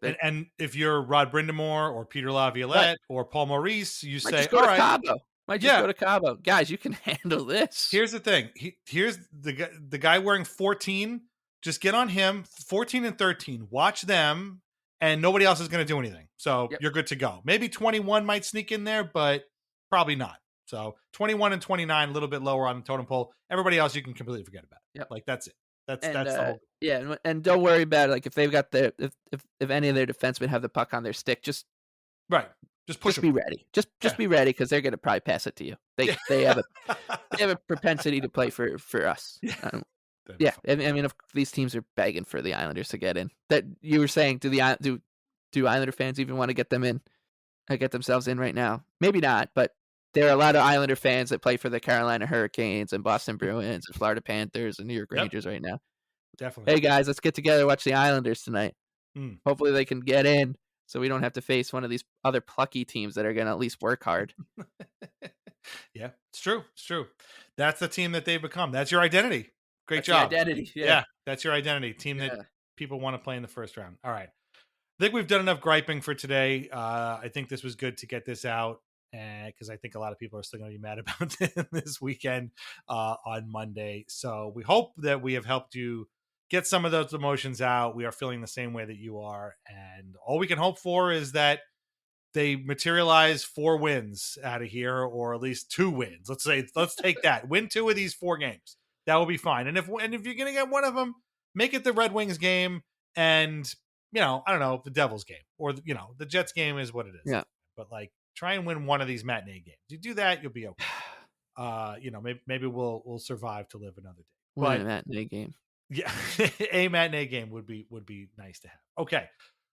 S2: They're
S1: and if you're Rod Brindamore or Peter
S2: right.
S1: Laviolette or Paul Maurice, you
S2: Might
S1: say,
S2: just go
S1: "All
S2: to
S1: right,
S2: Cabo. Might just
S1: yeah,
S2: go to Cabo. Guys, you can handle this.
S1: here's the thing. Here's the guy wearing 14. Just get on him. 14 and 13. Watch them, and nobody else is going to do anything. So
S2: Yep,
S1: you're good to go. Maybe 21 might sneak in there, but probably not. So 21 and 29, a little bit lower on the totem pole. Everybody else, you can completely forget about.
S2: yep.
S1: Like that's it. That's
S2: And,
S1: that's the whole.
S2: yeah, and don't worry about it, like, if they've got the if any of their defensemen have the puck on their stick,
S1: Right. Just push
S2: just
S1: him.
S2: be ready. Just
S1: Yeah.
S2: be ready because 'cause they're gonna probably pass it to you.
S1: Yeah.
S2: They have a propensity to play for us.
S1: Yeah. That'd be
S2: Yeah,
S1: fun.
S2: I mean, if these teams are begging for the Islanders to get in. That you were saying, do Islander fans even wanna get them in get themselves in right now? Maybe not, but there are a lot of Islander fans that play for the Carolina Hurricanes and Boston Bruins and Florida Panthers and New York
S1: Yep.
S2: Rangers right now.
S1: Definitely.
S2: "Hey, guys, let's get together and watch the Islanders tonight.
S1: Mm.
S2: Hopefully, they can get in so we don't have to face one of these other plucky teams that are gonna at least work hard."
S1: Yeah, it's true. It's true. That's the team that they've become. That's your identity. Great
S2: That's the
S1: job.
S2: identity, yeah,
S1: Yeah, that's your identity. Team that
S2: yeah.
S1: people want to play in the first round. All right. I think we've done enough griping for today. I think this was good to get this out because I think a lot of people are still going to be mad about this weekend on Monday. So we hope that we have helped you get some of those emotions out. We are feeling the same way that you are. And all we can hope for is that they materialize 4 wins out of here, or at least 2 wins. Let's take that. Win 2 of these 4 games. That will be fine. And if you're gonna get one of them, make it the Red Wings game, and I don't know, the Devils game, or the Jets game is what it is.
S2: Yeah.
S1: But like, try and win one of these matinee games. You do that, you'll be okay. Maybe we'll survive to live another day.
S2: Winning
S1: But
S2: a matinee game.
S1: yeah, a matinee game would be nice to have. Okay.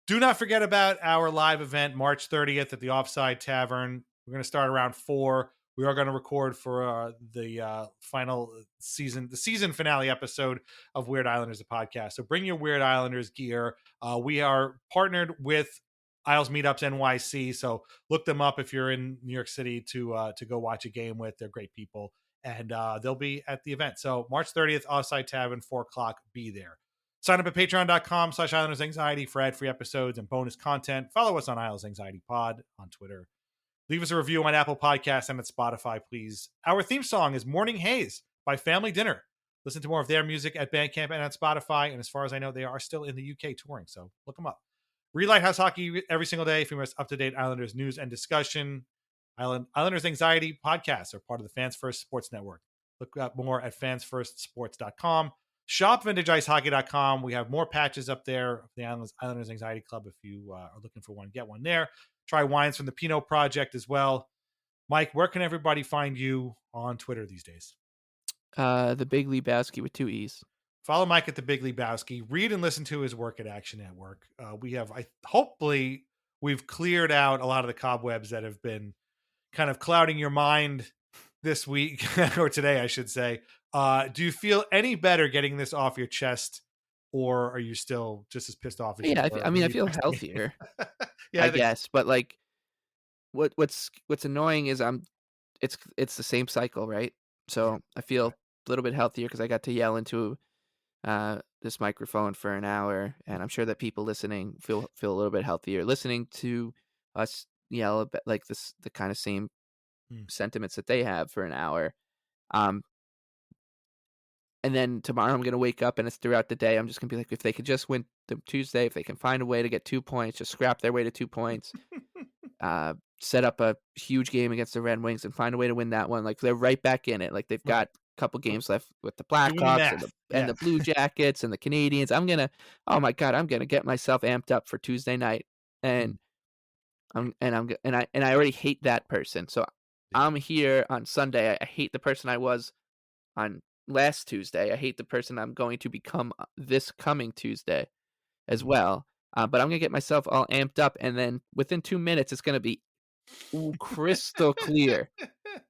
S1: Do not forget about our live event March 30th at the Offside Tavern. We're going to start around 4. We are going to record for the final season, the season finale episode of Weird Islanders, the podcast. So bring your Weird Islanders gear. We are partnered with Isles Meetups NYC. So look them up if you're in New York City to go watch a game with. They're great people. And they'll be at the event. So March 30th, Offside Tavern, 4 o'clock, be there. Sign up at patreon.com/Islanders Anxiety for ad-free episodes and bonus content. Follow us on Isles Anxiety Pod on Twitter. Leave us a review on Apple Podcasts and at Spotify, please. Our theme song is Morning Haze by Family Dinner. Listen to more of their music at Bandcamp and at Spotify. And as far as I know, they are still in the UK touring, so look them up. Read Lighthouse Hockey every single day for your most up-to-date Islanders news and discussion. Islanders Anxiety podcasts are part of the Fans First Sports Network. Look up more at fansfirstsports.com. Shop vintageicehockey.com. We have more patches up there of the Islanders Anxiety Club. If you are looking for one, get one there. Try wines from the Pinot Project as well. Mike, where can everybody find you on Twitter these days?
S2: The Big Lebowski with 2 E's.
S1: Follow Mike at the Big Lebowski. Read and listen to his work at Action Network. Hopefully we've cleared out a lot of the cobwebs that have been kind of clouding your mind this week, or today, I should say. Do you feel any better getting this off your chest, or are you still just as pissed off as you
S2: Yeah,
S1: were
S2: I mean,
S1: when
S2: I
S1: you
S2: feel
S1: texted me?
S2: healthier,
S1: Yeah,
S2: I
S1: I think so.
S2: guess, but, like, what's annoying is it's the same cycle, right?
S1: Yeah,
S2: So, I feel a little bit healthier because I got to yell into, this microphone for an hour, and I'm sure that people listening feel a little bit healthier listening to us yell about, like, the kinda same
S1: Mm.
S2: sentiments that they have for an hour. Um, and then tomorrow I'm gonna wake up and it's throughout the day. I'm just gonna be like, if they could just win the Tuesday, if they can find a way to get 2 points, just scrap their way to 2 points. Set up a huge game against the Red Wings and find a way to win that one. Like they're right back in it. Like they've
S1: Right.
S2: got a couple games left with the
S1: Doing the
S2: Blackhawks and
S1: math.
S2: and
S1: Yeah.
S2: the Blue Jackets and the Canadians. Oh my God, I'm gonna get myself amped up for Tuesday night.
S1: Mm.
S2: And I already hate that person. So
S1: Yeah.
S2: I'm here on Sunday. I hate the person I was on last Tuesday. I hate the person I'm going to become this coming Tuesday as
S1: Mm.
S2: well. But I'm gonna get myself all amped up, and then within 2 minutes, it's gonna be Ooh, crystal clear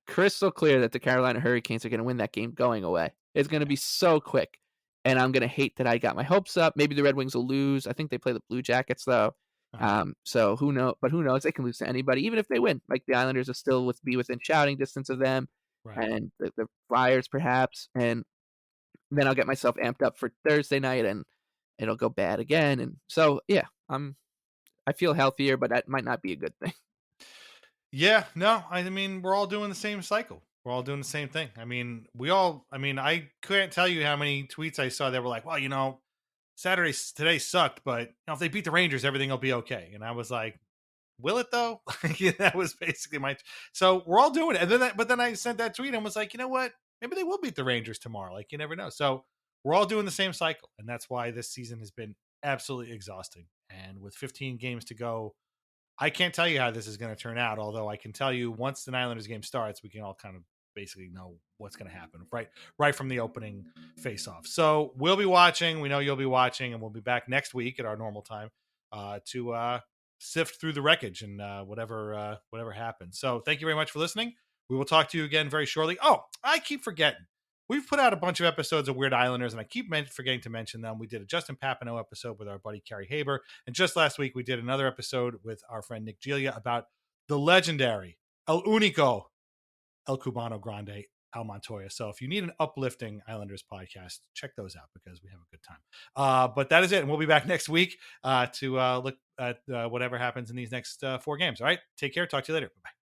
S2: that the Carolina Hurricanes are gonna win that game going away. It's gonna be so quick, and I'm gonna hate that I got my hopes up. Maybe the Red Wings will lose. I think they play the Blue Jackets, though.
S1: Uh-huh.
S2: So who knows? They can lose to anybody, even if they win. Like, the Islanders will still be within shouting distance of them,
S1: Right.
S2: and the Flyers perhaps, and then I'll get myself amped up for Thursday night, and it'll go bad again, and so, yeah, I feel healthier, but that might not be a good thing.
S1: Yeah, no, I mean, we're all doing the same cycle. We're all doing the same thing. I mean, I couldn't tell you how many tweets I saw that were like, well, Saturday today sucked, but if they beat the Rangers, everything will be okay. And I was like, will it though? Yeah, that was basically my. So we're all doing it. And but then I sent that tweet and was like, you know what? Maybe they will beat the Rangers tomorrow. Like, you never know. So we're all doing the same cycle, and that's why this season has been absolutely exhausting. And with 15 games to go, I can't tell you how this is going to turn out. Although I can tell you, once the Islanders game starts, we can all kind of basically know what's going to happen right from the opening face-off. So we'll be watching. We know you'll be watching, and we'll be back next week at our normal time to sift through the wreckage and whatever happens. So thank you very much for listening. We will talk to you again very shortly. Oh, I keep forgetting. We've put out a bunch of episodes of Weird Islanders, and I keep forgetting to mention them. We did a Justin Papineau episode with our buddy Carrie Haber, and just last week we did another episode with our friend Nick Giglia about the legendary El Único El Cubano Grande Al Montoya. So if you need an uplifting Islanders podcast, check those out because we have a good time. But that is it, and we'll be back next week to look at whatever happens in these next 4 games. All right, take care. Talk to you later. Bye.